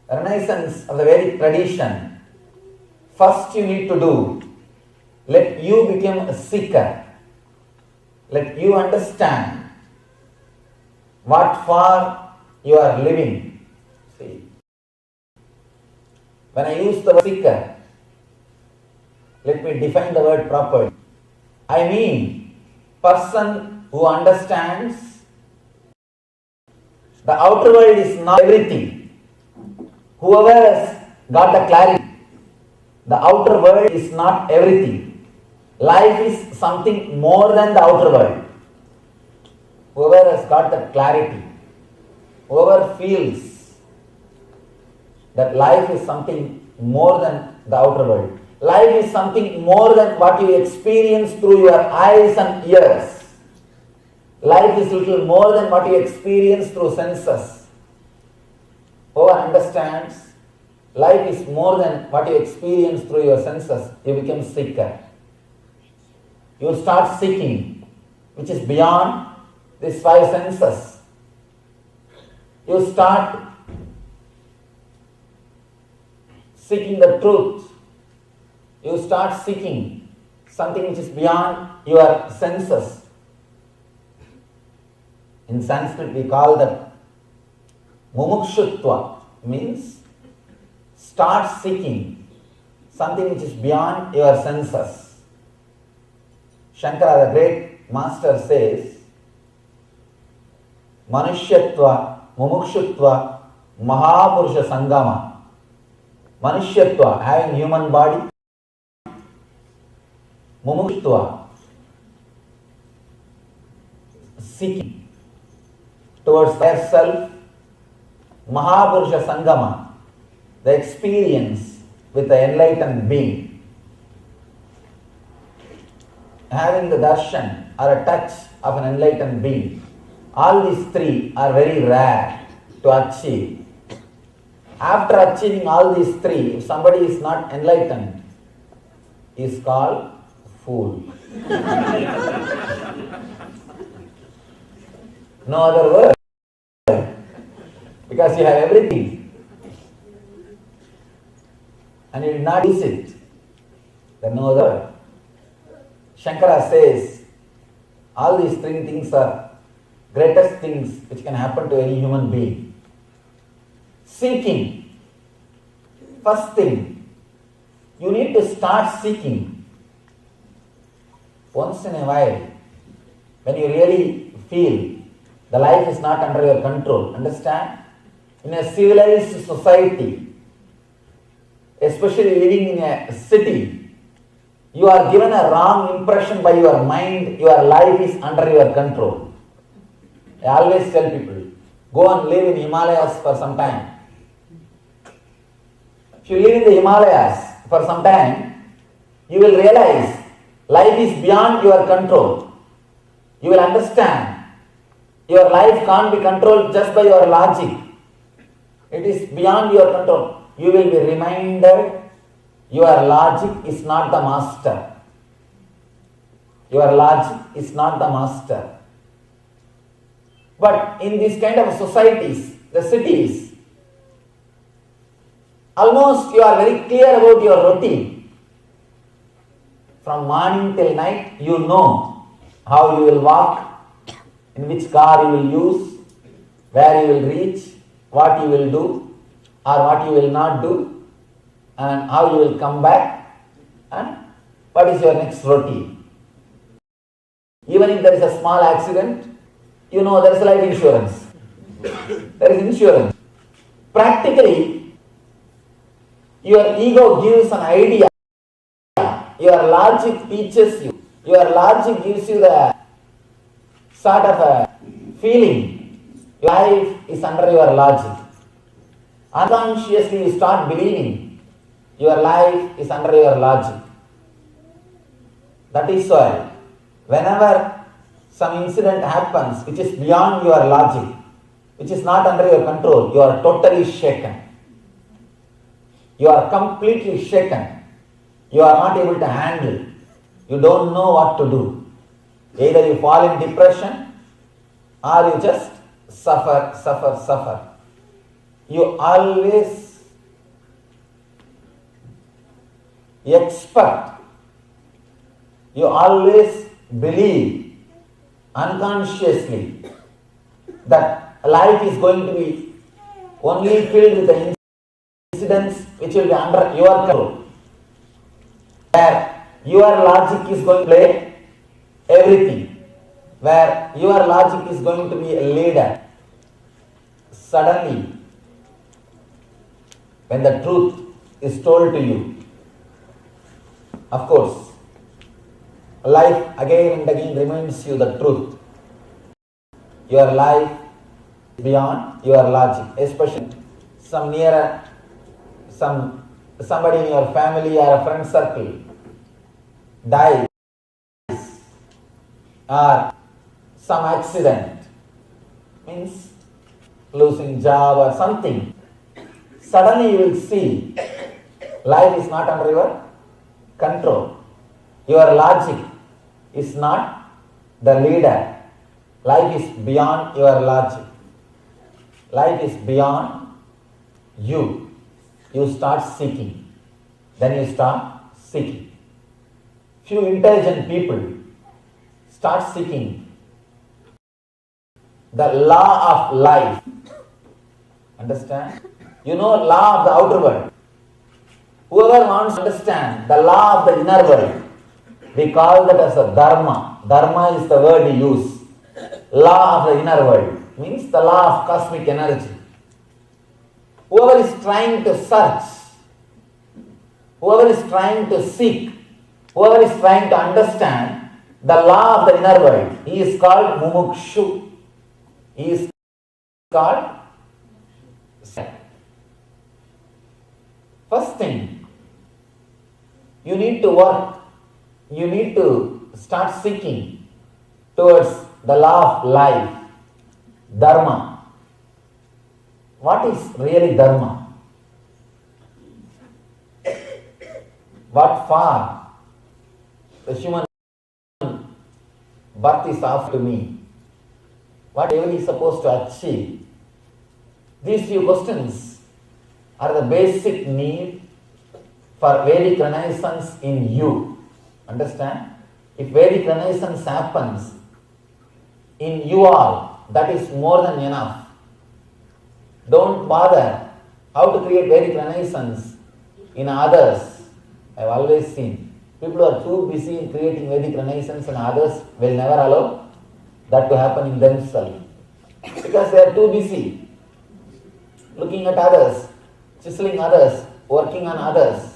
renaissance of the Vedic tradition, first you need to do, let you become a seeker. Let you understand what for you are living. See, when I use the word seeker, let me define the word properly. I mean, person who understands the outer world is not everything. Whoever has got the clarity, the outer world is not everything. Life is something more than the outer world. Whoever has got that clarity, whoever feels that life is something more than the outer world, life is something more than what you experience through your eyes and ears. Life is little more than what you experience through senses. Whoever understands, life is more than what you experience through your senses, you become seeker. You start seeking, which is beyond these five senses. You start seeking the truth. You start seeking something which is beyond your senses. In Sanskrit we call that mumukshutva, means start seeking something which is beyond your senses. Shankara, the great master, says, Manushyatva, Mumukshutva, Mahapurusha Sangama. Manushyatva, having human body, mumukshtva, seeking towards their self, Mahapuruša Sangama, the experience with the enlightened being, having the darshan or a touch of an enlightened being. All these three are very rare to achieve. After achieving all these three, if somebody is not enlightened, he is called fool. No other word. Because you have everything and you did not use it. There is no other word. Shankara says all these three things are greatest things which can happen to any human being. Seeking. First thing, you need to start seeking. Once in a while, when you really feel the life is not under your control, understand? In a civilized society, especially living in a city, you are given a wrong impression by your mind, your life is under your control. I always tell people, go and live in Himalayas for some time. If you live in the Himalayas for some time, you will realize life is beyond your control. You will understand your life can't be controlled just by your logic. It is beyond your control. You will be reminded your logic is not the master. Your logic is not the master. But in these kind of societies, the cities, almost you are very clear about your routine. From morning till night, you know how you will walk, in which car you will use, where you will reach, what you will do or what you will not do, and how you will come back, and what is your next routine. Even if there is a small accident, you know there is life insurance. There is insurance. Practically, your ego gives an idea. Your logic teaches you. Your logic gives you the sort of a feeling. Life is under your logic. Unconsciously you start believing your life is under your logic. That is why whenever some incident happens which is beyond your logic, which is not under your control, you are totally shaken. You are completely shaken. You are not able to handle. You don't know what to do. Either you fall in depression or you just suffer. You always expect, you always believe unconsciously that life is going to be only filled with the incidents which will be under your control, where your logic is going to play everything, where your logic is going to be a leader. Suddenly, when the truth is told to you, of course, life again and again reminds you the truth. Your life is beyond your logic, especially somebody in your family or a friend circle dies, or some accident, means losing job or something. Suddenly you will see life is not under your control. Your logic is not the leader. Life is beyond your logic. Life is beyond you. You start seeking. Then you start seeking. Few intelligent people start seeking the law of life. Understand? You know law of the outer world. Whoever wants to understand the law of the inner world, we call that as a dharma. Dharma is the word we use. Law of the inner world means the law of cosmic energy. Whoever is trying to search, whoever is trying to seek Whoever is trying to understand the law of the inner world, he is called mumukshu. He is called first thing, you need to work, you need to start seeking towards the law of life, dharma. What is really dharma? What for the human birth is offered to me? What everybody is supposed to achieve? These few questions are the basic need for Vedic renaissance in you. Understand? If Vedic renaissance happens in you all, that is more than enough. Don't bother how to create Vedic renaissance in others. I have always seen people who are too busy in creating Vedic renaissance and others will never allow that to happen in themselves. Because they are too busy looking at others, chiseling others, working on others.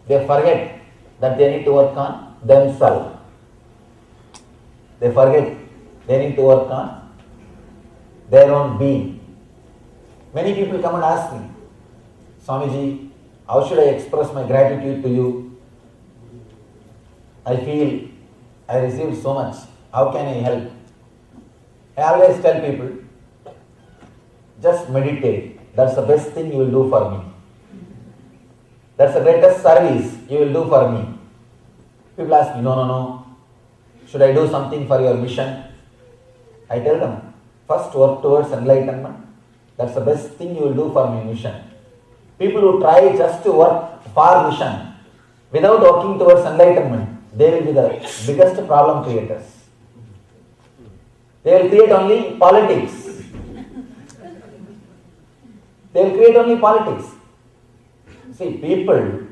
They forget that they need to work on themselves. They forget they need to work on their own being. Many people come and ask me, Swamiji, how should I express my gratitude to you? I feel I received so much. How can I help? I always tell people, just meditate. That's the best thing you will do for me. That's the greatest service you will do for me. People ask me, no. Should I do something for your mission? I tell them, first work towards enlightenment. That's the best thing you will do for my mission. People who try just to work for mission without working towards enlightenment, they will be the biggest problem creators. They will create only politics. They will create only politics. See, people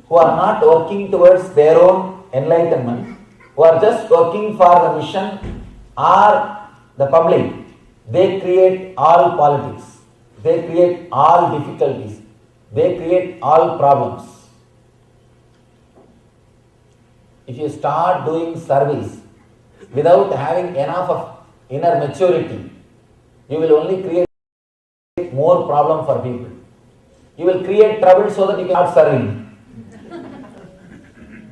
who are not working towards their own enlightenment, who are just working for the mission or the public, they create all politics. They create all difficulties. They create all problems. If you start doing service without having enough of inner maturity, you will only create more problem for people. You will create trouble so that you cannot serving.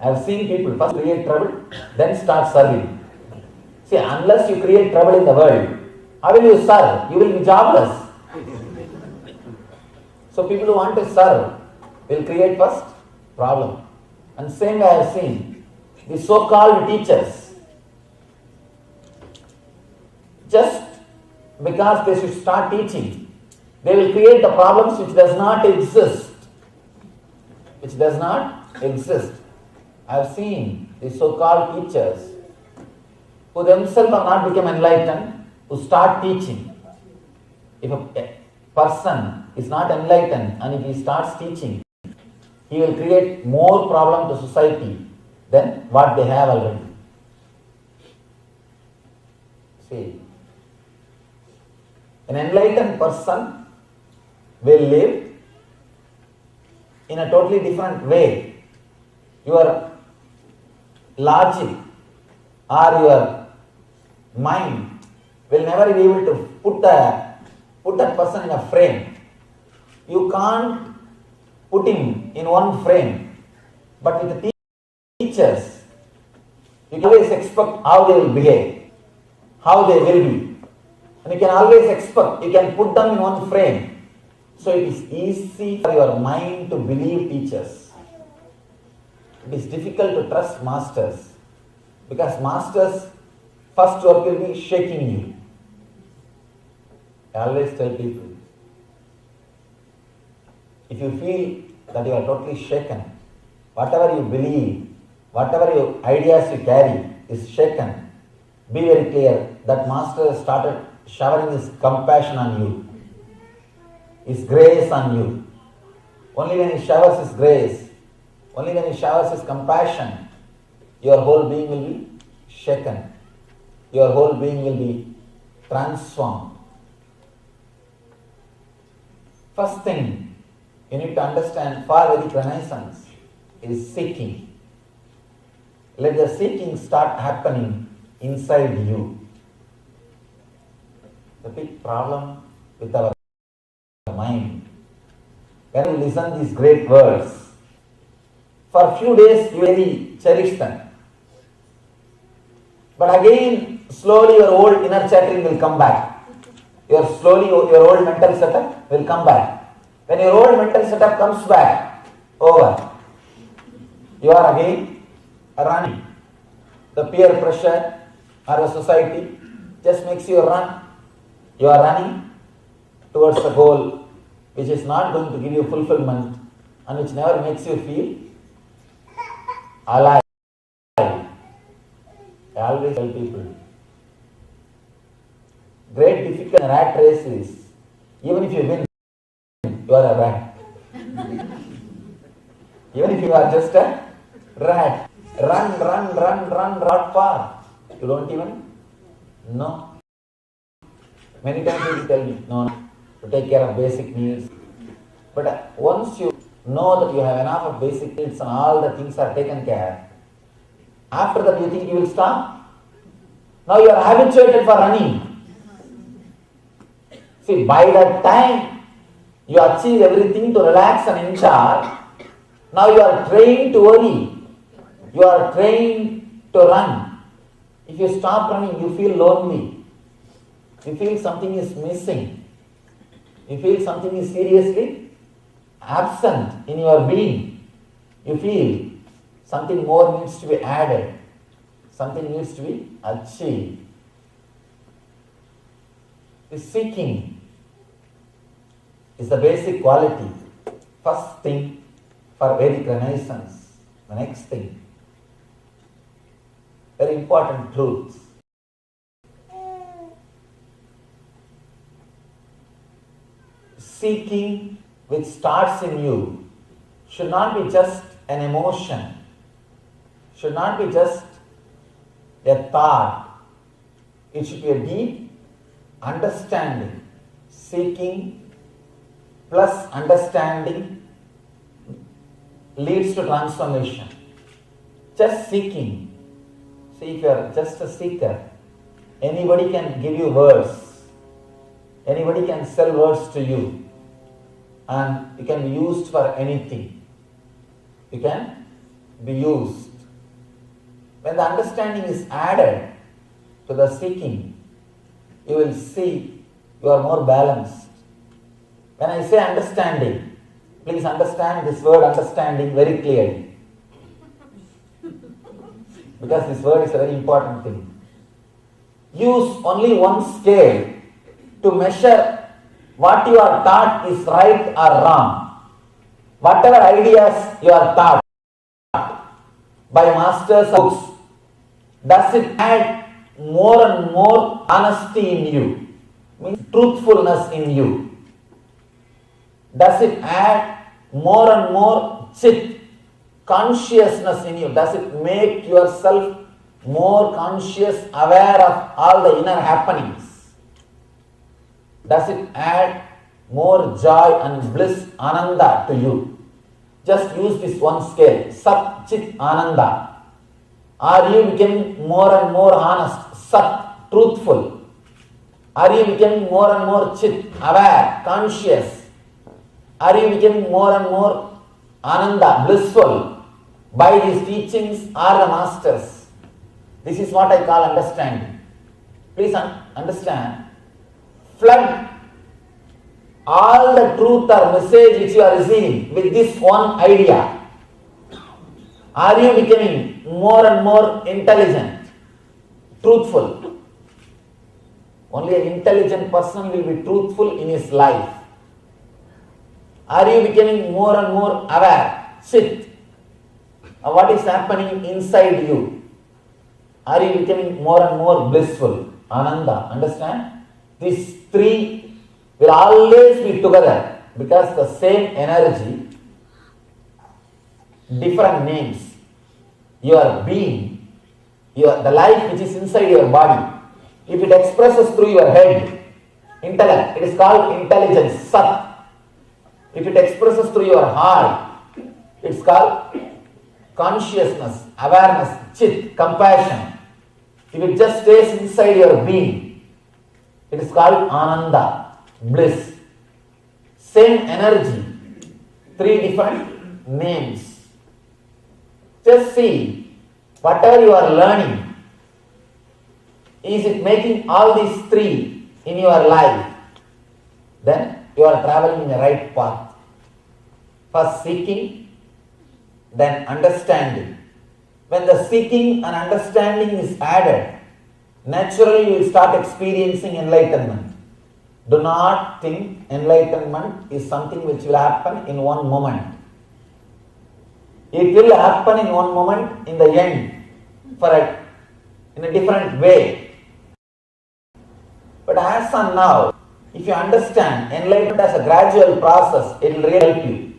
I have seen people first create trouble, then start serving. See, unless you create trouble in the world, how will you serve? You will be jobless. So people who want to serve will create first problem. And same way I have seen the so-called teachers, just because they should start teaching, they will create the problems which does not exist. Which does not exist. I have seen the so-called teachers who themselves have not become enlightened, who start teaching. If a person is not enlightened and if he starts teaching, he will create more problem to society than what they have already. See, an enlightened person will live in a totally different way. Your logic or your mind will never be able to put that person in a frame. You can't put him in one frame. But with the teachers, you can always expect how they will behave, how they will be. And you can always expect, you can put them in one frame. So it is easy for your mind to believe teachers. It is difficult to trust masters because masters' first work will be shaking you. I always tell people, if you feel that you are totally shaken, whatever you believe, whatever your ideas you carry is shaken, be very clear that master has started showering his compassion on you, his grace on you. Only when he showers his grace, only when he showers his compassion, your whole being will be shaken. Your whole being will be transformed. First thing you need to understand for Vedic Renaissance is seeking. let the seeking start happening inside you. The big problem with our mind. When you listen these great words, for a few days you really cherish them. But again, slowly your old inner chattering will come back. Your old mental setup will come back. When your old mental setup comes back, over. You are again running. The peer pressure or the society just makes you run. You are running towards a goal which is not going to give you fulfillment and which never makes you feel alive. I always tell people, great difficult rat race is, even if you win, you are a rat. Even if you are just a rat, run, not far. You don't even know. Many times people tell me, no, to take care of basic needs. But once you know that you have enough of basic needs and all the things are taken care, after that you think you will stop? Now you are habituated for running. See, by that time you achieve everything to relax and enjoy. Now you are trained to worry. You are trained to run. If you stop running, you feel lonely. You feel something is missing. You feel something is seriously absent in your being. You feel something more needs to be added. Something needs to be achieved. The seeking is the basic quality. First thing for Vedic Renaissance. The next thing. Very important truths. Seeking which starts in you should not be just an emotion, should not be just a thought. It should be a deep understanding. Seeking plus understanding leads to transformation. Just seeking. See, if you are just a seeker, anybody can give you words. Anybody can sell words to you. And you can be used for anything. You can be used. When the understanding is added to the seeking, you will see you are more balanced. When I say understanding, please understand this word understanding very clearly. Because this word is a very important thing. Use only one scale to measure what you are taught is right or wrong. Whatever ideas you are taught by masters' books, does it add more and more honesty in you? Means truthfulness in you. Does it add more and more chit, consciousness in you? Does it make yourself more conscious, aware of all the inner happenings? Does it add more joy and bliss, ananda to you? Just use this one scale, Sat, Chit, Ananda. Are you becoming more and more honest, Sat, truthful? Are you becoming more and more Chit, aware, conscious? Are you becoming more and more Ananda, blissful by these teachings or the masters? This is what I call understanding. Please understand. Flood all the truth or message which you are receiving with this one idea. Are you becoming more and more intelligent, truthful? Only an intelligent person will be truthful in his life. Are you becoming more and more aware, Chit, of what is happening inside you? Are you becoming more and more blissful, Ananda? Understand? These three will always be together because the same energy, different names. Your being, the life which is inside your body, if it expresses through your head, intellect, it is called intelligence, Sat. If it expresses through your heart, it's called consciousness, awareness, chit, compassion, if it just stays inside your being, it is called ananda, bliss. Same energy, 3 different names. Just see, whatever you are learning, is it making all these 3 in your life? Then you are traveling in the right path. First seeking, then understanding. When the seeking and understanding is added, naturally you will start experiencing enlightenment. Do not think enlightenment is something which will happen in one moment. It will happen in one moment in the end, in a different way. But as on now, if you understand enlightenment as a gradual process, it will really help you.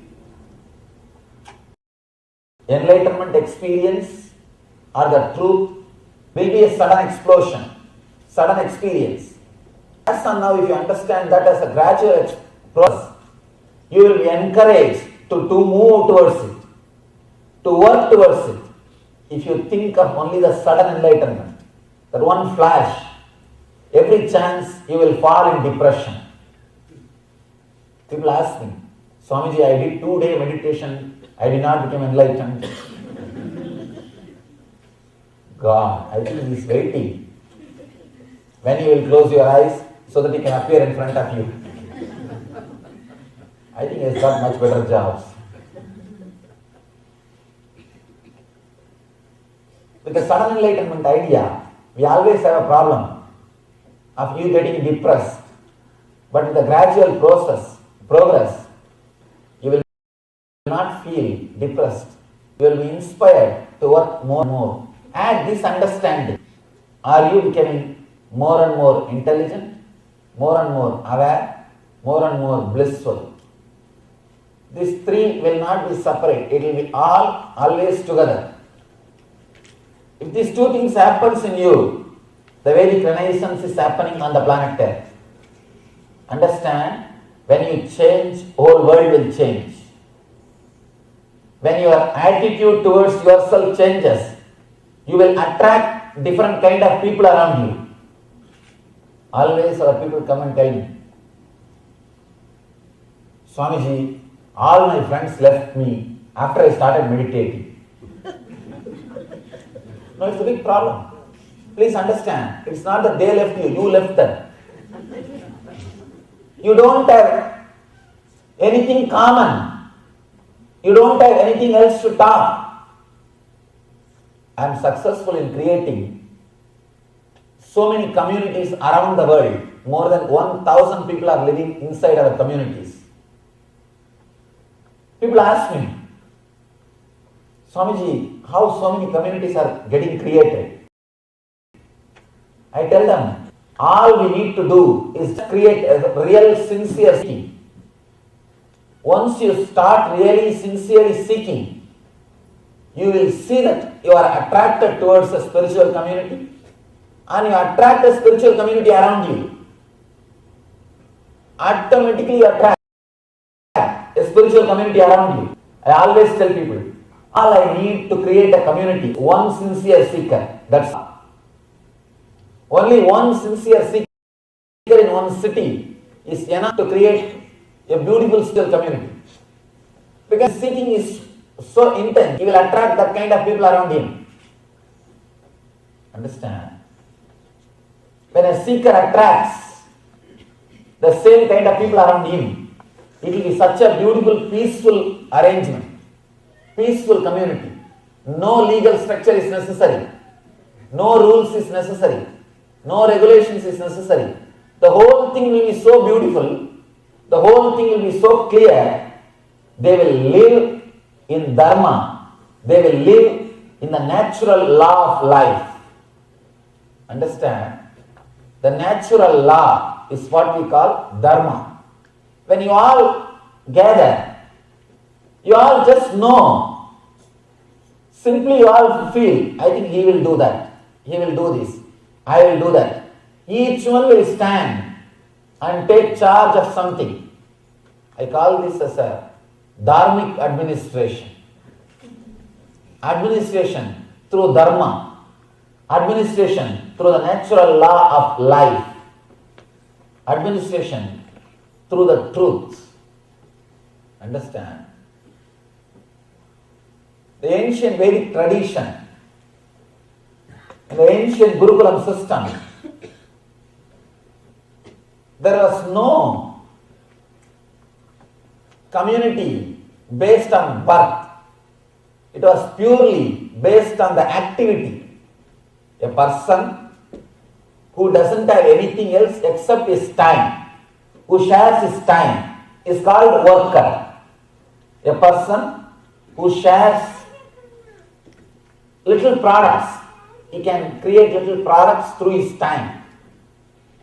Enlightenment experience or the truth will be a sudden explosion, sudden experience. As and now, if you understand that as a gradual process, you will be encouraged to move towards it, to work towards it. If you think of only the sudden enlightenment, that one flash, every chance you will fall in depression. People ask me, Swamiji, I did 2-day meditation, I did not become enlightened. God, I think he is waiting when you will close your eyes so that he can appear in front of you. I think he has got much better jobs. With the sudden enlightenment idea, we always have a problem of you getting depressed. But with the gradual progress, you will not feel depressed. You will be inspired to work more and more. Add this understanding. Are you becoming more and more intelligent, more and more aware, more and more blissful? These 3 will not be separate. It will be all always together. If these 2 things happens in you, the Vedic Renaissance is happening on the planet Earth. Understand, when you change, whole world will change. When your attitude towards yourself changes, you will attract different kind of people around you. Always our people come and tell me, Swamiji, all my friends left me after I started meditating. No, it's a big problem. Please understand, it's not that they left you, you left them. You don't have anything common. You don't have anything else to talk. I am successful in creating so many communities around the world. More than 1,000 people are living inside our communities. People ask me, Swamiji, how so many communities are getting created? I tell them, all we need to do is create a real sincere seeking. Once you start really sincerely seeking, you will see that you are attracted towards a spiritual community and you attract a spiritual community around you. Automatically you attract a spiritual community around you. I always tell people, all I need to create a community, one sincere seeker, that's all. Only one sincere seeker in one city is enough to create a beautiful spiritual community. Because seeking is so intense, he will attract that kind of people around him. Understand? When a seeker attracts the same kind of people around him, it will be such a beautiful, peaceful arrangement, peaceful community. No legal structure is necessary. No rules is necessary. No regulations is necessary. The whole thing will be so beautiful. The whole thing will be so clear. They will live in Dharma. They will live in the natural law of life. Understand? The natural law is what we call Dharma. When you all gather, you all just know. Simply you all feel, I think he will do that. He will do this. I will do that. Each one will stand and take charge of something. I call this as a dharmic administration. administration through dharma, administration through the natural law of life, administration through the truth. Understand? The ancient Vedic tradition, in the ancient Gurukulam system, there was no community based on birth. It was purely based on the activity. A person who doesn't have anything else except his time, who shares his time, is called worker. A person who shares little products, he can create little products through his time.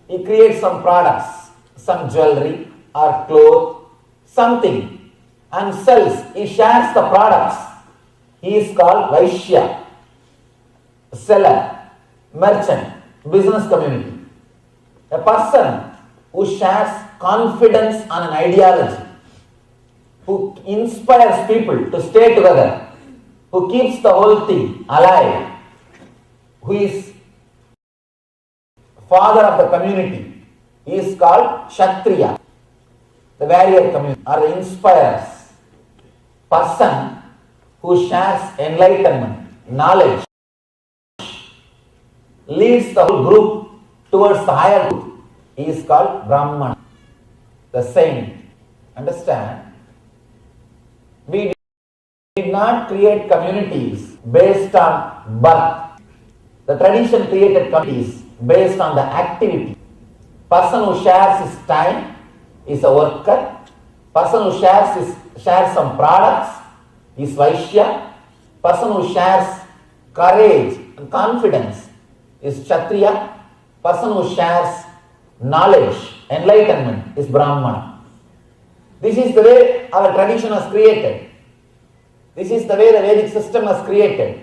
He creates some products, some jewelry or cloth, something, and sells. He shares the products. He is called Vaishya, seller, merchant, business community. A person who shares confidence on an ideology, who inspires people to stay together, who keeps the whole thing alive, who is father of the community, he is called Kshatriya, the warrior community, or the inspires. Person who shares enlightenment, knowledge, leads the whole group towards the higher group, he is called Brahman, the saint. Understand? We did not create communities based on birth. The tradition created communities based on the activity. Person who shares his time is a worker. Person who shares some products is Vaishya. Person who shares courage and confidence is Kshatriya. Person who shares knowledge, enlightenment is Brahman. This is the way our tradition was created. This is the way the Vedic system was created.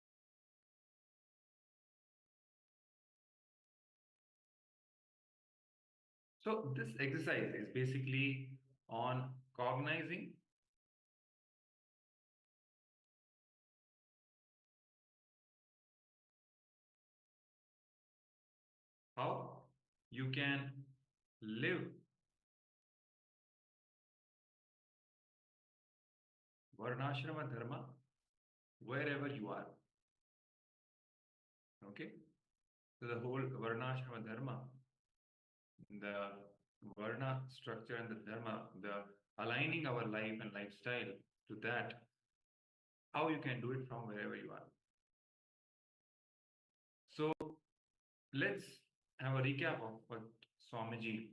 So this exercise is basically on cognizing how you can live Varnashrama Dharma wherever you are. Okay? So the whole Varnashrama Dharma, the Varna structure and the Dharma, the aligning our life and lifestyle to that, how you can do it from wherever you are. So let's have a recap of what Swamiji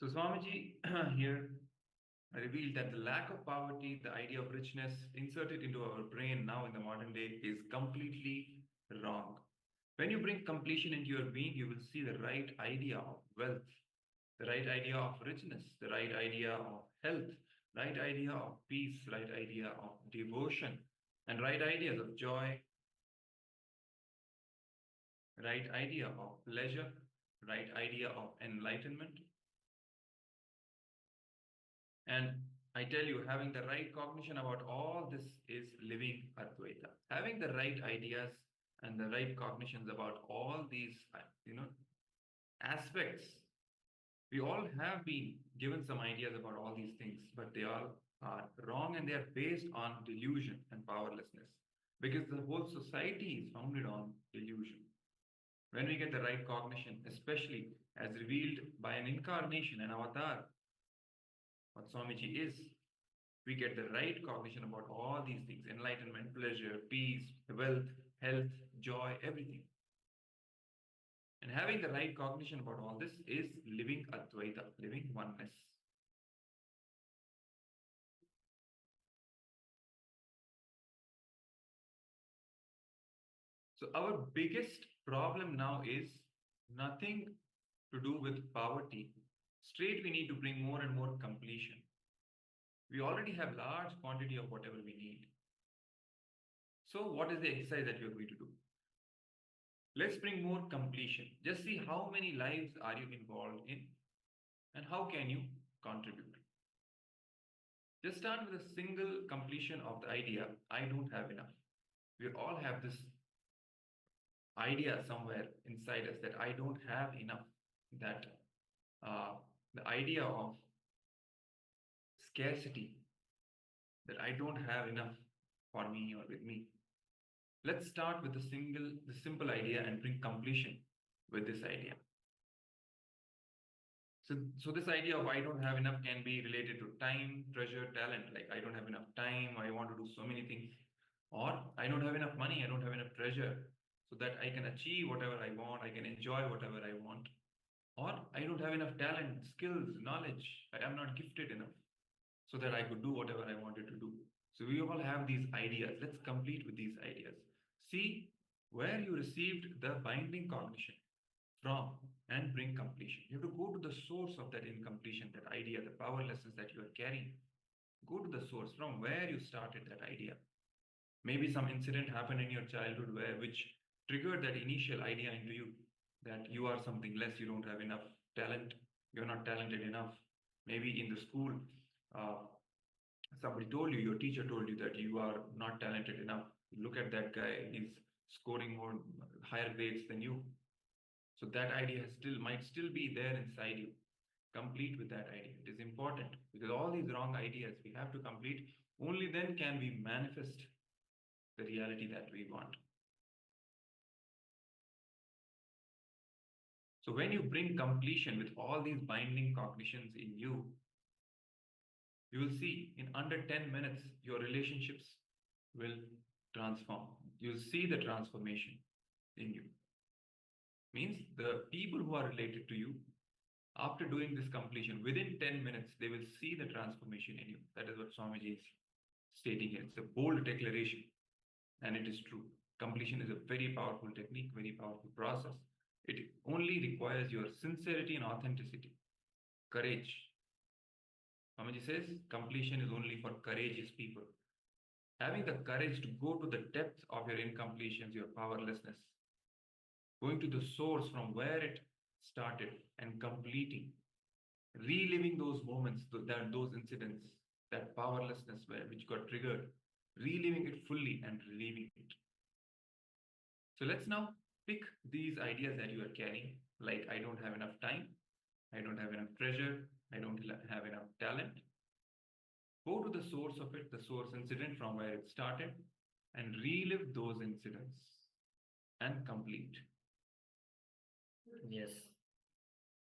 So Swamiji here revealed that the lack of poverty, the idea of richness inserted into our brain now in the modern day is completely wrong. When you bring completion into your being, you will see the right idea of wealth, the right idea of richness, the right idea of health, right idea of peace, right idea of devotion, and right ideas of joy, right idea of pleasure, right idea of enlightenment. And I tell you, having the right cognition about all this is living Advaita. Having the right ideas and the right cognitions about all these, aspects. We all have been given some ideas about all these things, but they all are wrong and they are based on delusion and powerlessness because the whole society is founded on delusion. When we get the right cognition, especially as revealed by an incarnation, an avatar, what Swamiji is, we get the right cognition about all these things: enlightenment, pleasure, peace, wealth, health, joy, everything. And having the right cognition about all this is living Advaita, living oneness. So our biggest problem now is nothing to do with poverty. Straight, we need to bring more and more completion. We already have large quantity of whatever we need. So what is the exercise that you're going to do? Let's bring more completion. Just see how many lives are you involved in and how can you contribute. Just start with a single completion of the idea, I don't have enough. We all have this idea somewhere inside us that I don't have enough, that the idea of scarcity, that I don't have enough for me or with me. Let's start with the simple idea and bring completion with this idea. So this idea of I don't have enough can be related to time, treasure, talent. Like I don't have enough time, I want to do so many things. Or I don't have enough money, I don't have enough treasure so that I can achieve whatever I want, I can enjoy whatever I want. Or I don't have enough talent, skills, knowledge, I am not gifted enough so that I could do whatever I wanted to do. So we all have these ideas. Let's complete with these ideas. See where you received the binding cognition from and bring completion. You have to go to the source of that incompletion, that idea, the powerlessness that you are carrying. Go to the source from where you started that idea. Maybe some incident happened in your childhood which triggered that initial idea into you that you are something less, you don't have enough talent, you're not talented enough. Maybe in the school, somebody told you, your teacher told you that you are not talented enough. Look at that guy, he's scoring more higher grades than you. So that idea might still be there inside you. Complete with that idea. It is important because all these wrong ideas we have to complete. Only then can we manifest the reality that we want. So when you bring completion with all these binding cognitions in you, you will see in under 10 minutes, your relationships will transform. You'll see the transformation in you. Means the people who are related to you, after doing this completion, within 10 minutes, they will see the transformation in you. That is what Swamiji is stating here. It's a bold declaration, and it is true. Completion is a very powerful technique, very powerful process. It only requires your sincerity and authenticity, courage, Swamiji says completion is only for courageous people. Having the courage to go to the depth of your incompletions, your powerlessness, going to the source from where it started and completing, reliving those moments, those incidents, that powerlessness which got triggered, reliving it fully and relieving it. So let's now pick these ideas that you are carrying, like I don't have enough time, I don't have enough treasure, I don't have enough talent. Go to the source of it, the source incident from where it started, and relive those incidents and complete. Yes.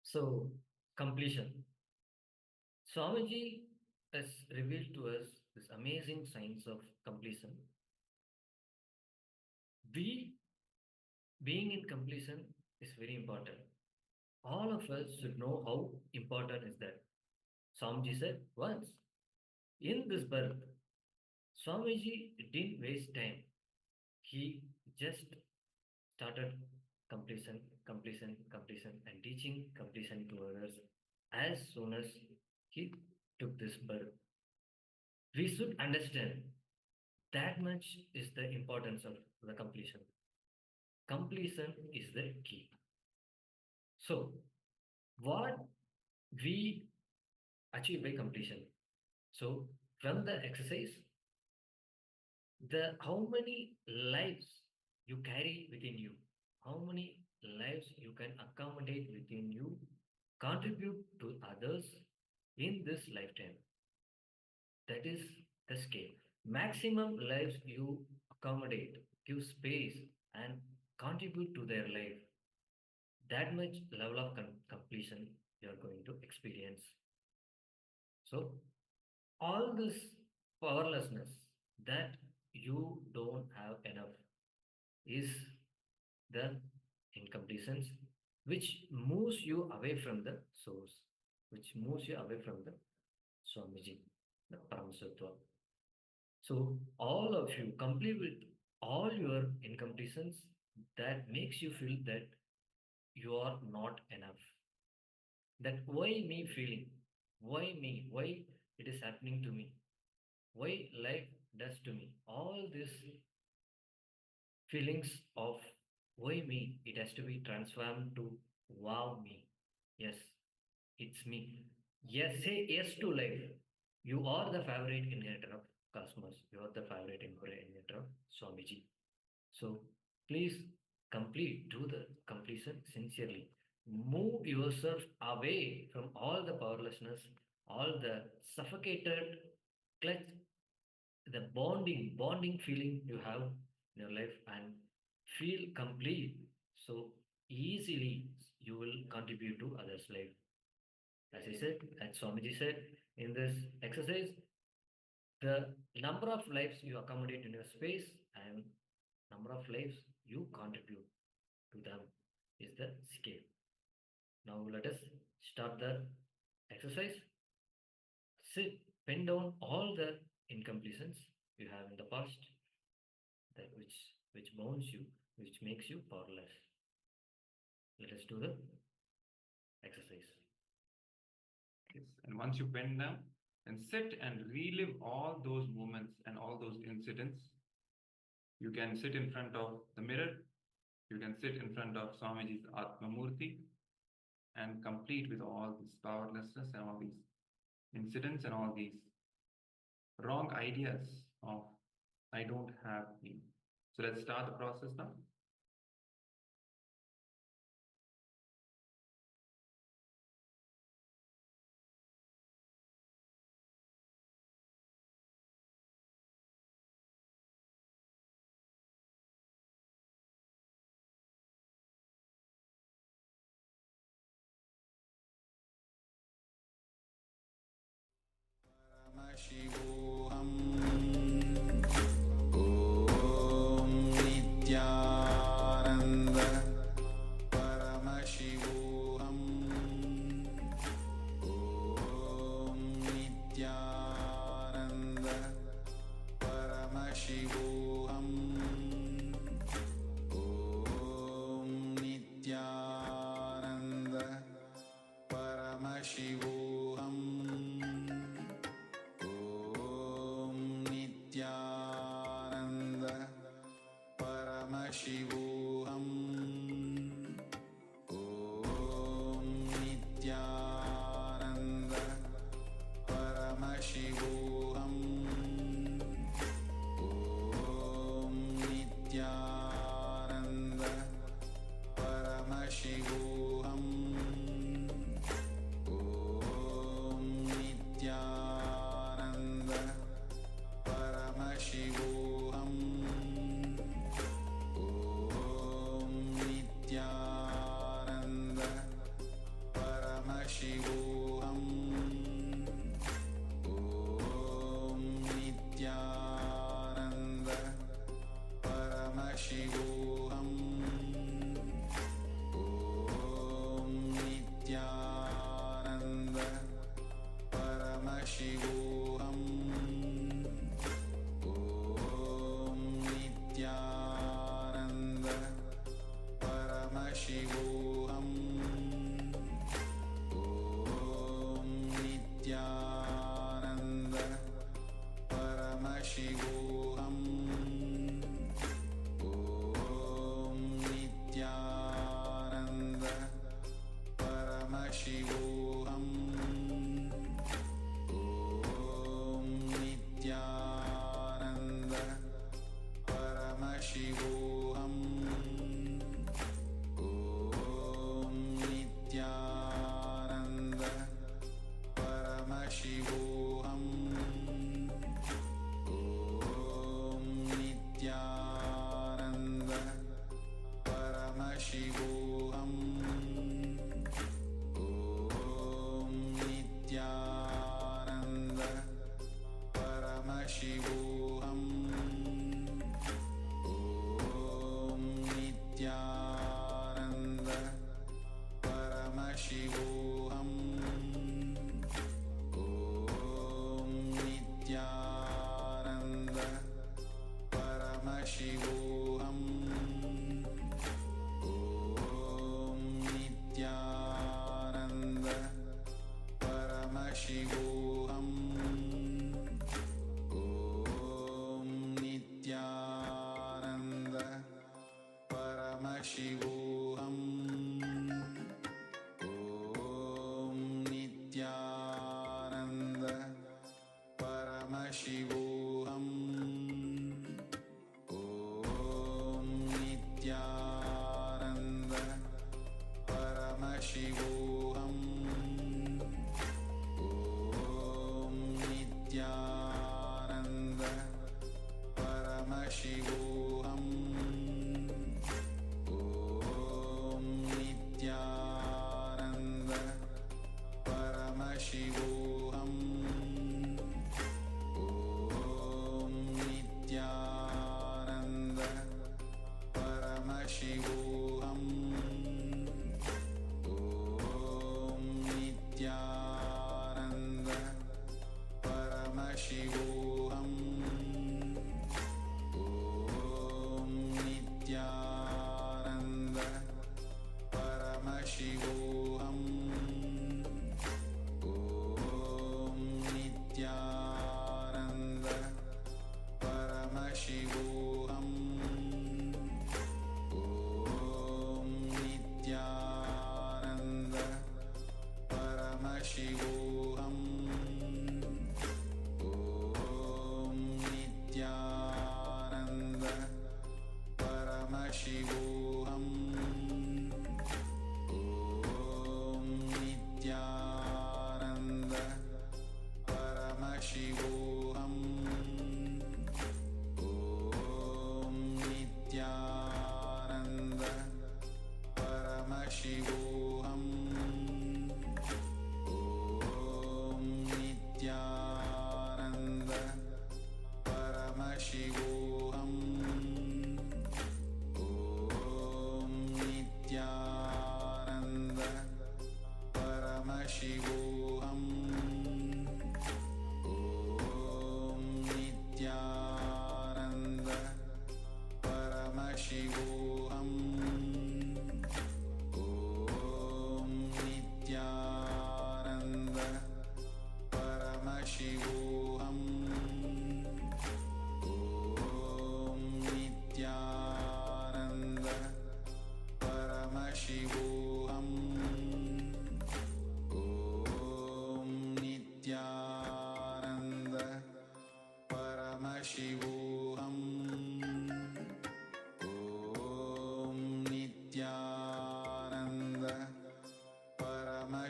So, completion. Swamiji has revealed to us this amazing science of completion. Being in completion is very important. All of us should know how important is that. Swamiji said once, in this birth, Swamiji didn't waste time. He just started completion, and teaching completion to others as soon as he took this birth. We should understand that much is the importance of the completion. Completion is the key. So, what we achieve by completion? So, from the exercise, how many lives you carry within you, how many lives you can accommodate within you, contribute to others in this lifetime. That is the scale. Maximum lives you accommodate, give space, and contribute to their life. That much level of completion you are going to experience. So, all this powerlessness that you don't have enough is the incompletions which moves you away from the source, which moves you away from the Swamiji, the Paramashivoham. So all of you complete with all your incompletions that makes you feel that you are not enough. That why me feeling? Why me? Why it is happening to me? Why life does to me? All these feelings of why me, it has to be transformed to wow me. Yes, it's me. Yes, say yes to life. You are the favorite inheritor of cosmos. You are the favorite inheritor of Swamiji. So please do the completion sincerely. Move yourself away from all the powerlessness, all the suffocated clutch, the bonding feeling you have in your life, and feel complete. So easily you will contribute to others' life. As I said, as Swamiji said in this exercise, the number of lives you accommodate in your space and number of lives you contribute to them is the scale. Now let us start the exercise. Sit, pen down all the incompletions you have in the past, that which bounds you, which makes you powerless. Let us do the exercise. Yes. And once you pen down and sit and relive all those moments and all those incidents, you can sit in front of the mirror, you can sit in front of Swamiji's Atma Murti and complete with all this powerlessness and all these incidents and all these wrong ideas of I don't have me. So let's start the process now. Paramashivoham Om Nityananda Paramashivoham Om Nityananda Paramashivoham Om Nityananda Paramashivoham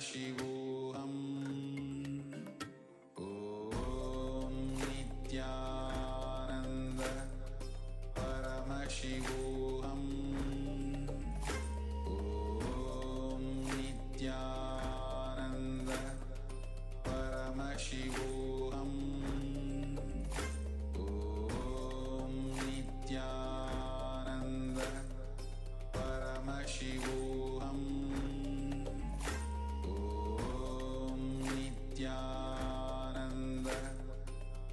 Paramashivoham. Om Nityananda Paramashivoham. Om Nityananda Paramashivoham. Om Nityananda Paramashivoham. Om Nityananda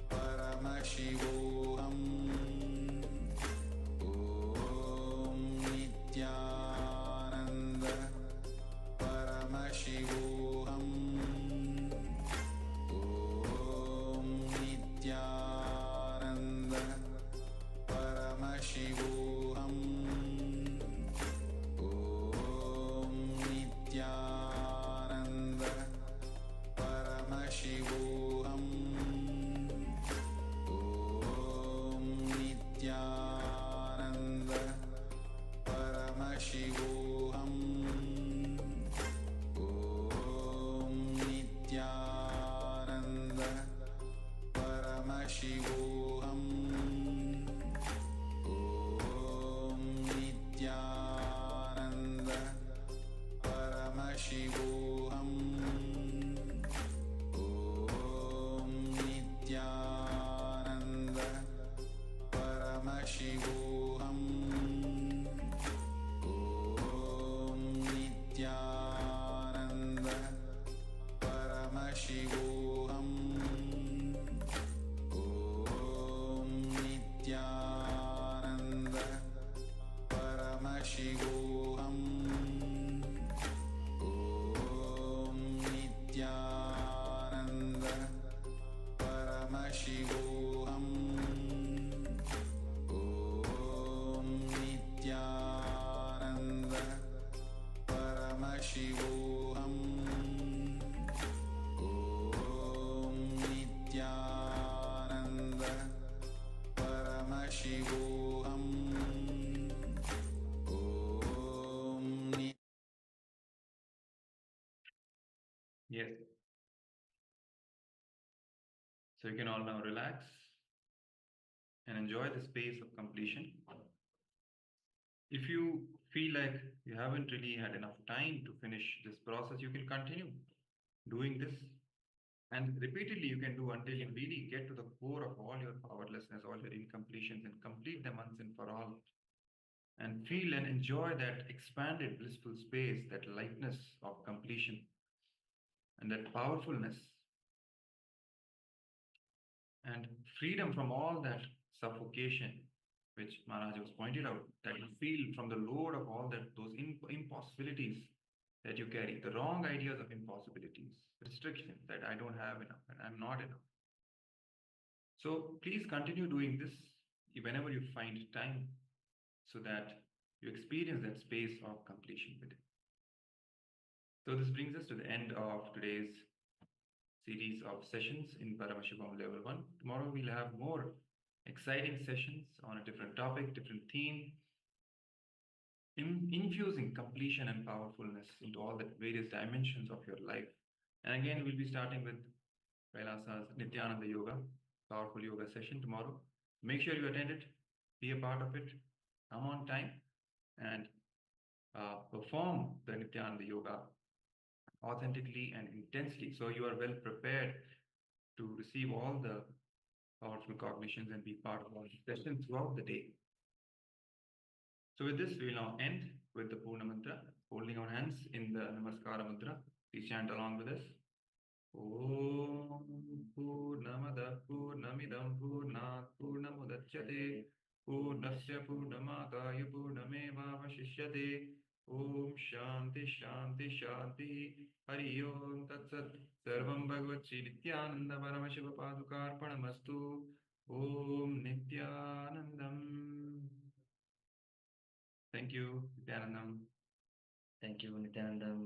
Paramashivoham. Om Nityananda Paramashivoham. Om Nityananda Paramashivoham. Om Nityananda Paramashivoham. Om Nityananda Paramashivoham. Om Nityananda Paramashivoham. Om Nityananda Paramashivoham. Om Nityananda Paramashivoham. Om Nityananda Paramashivoham. Om Nityananda Paramashivoham. Om Nityananda Paramashivoham. Om Nityananda Paramashivoham. Om Nityananda Paramashivoham. Om Yes. So you can all now relax and enjoy the space of completion. If you feel like you haven't really had enough time to finish this process, you can continue doing this. And repeatedly you can do until you really get to the core of all your powerlessness, all your incompletions, and complete them once and for all. And feel and enjoy that expanded blissful space, that lightness of completion, and that powerfulness, and freedom from all that suffocation, which Maharaj was pointed out, that you feel from the load of all that, those impossibilities that you carry, the wrong ideas of impossibilities, restrictions that I don't have enough and I'm not enough. So please continue doing this whenever you find time, so that you experience that space of completion within. So this brings us to the end of today's series of sessions in Paramashivoham Level 1. Tomorrow we'll have more exciting sessions on a different topic, different theme, infusing completion and powerfulness into all the various dimensions of your life. And again, we'll be starting with Kailasa's Nithyananda Yoga, powerful yoga session tomorrow. Make sure you attend it, be a part of it, come on time, and perform the Nithyananda Yoga authentically and intensely, so you are well prepared to receive all the powerful cognitions and be part of all the sessions throughout the day. So with this, we will now end with the Purna Mantra, holding our hands in the Namaskara Mudra. Please chant along with us. Om Purnamada Purnamidam Purnat Purnamudachyate Purnasya Purnamadaya Purnameva Vashishyate. Om Shanti Shanti Shanti. Hari Om Tat Sat. Sarvam Bhagavat Sri Nityananda Paramashiva Padukarpanamastu. Om Nityanandam. Thank you, Nityanandam. Thank you, Nityanandam.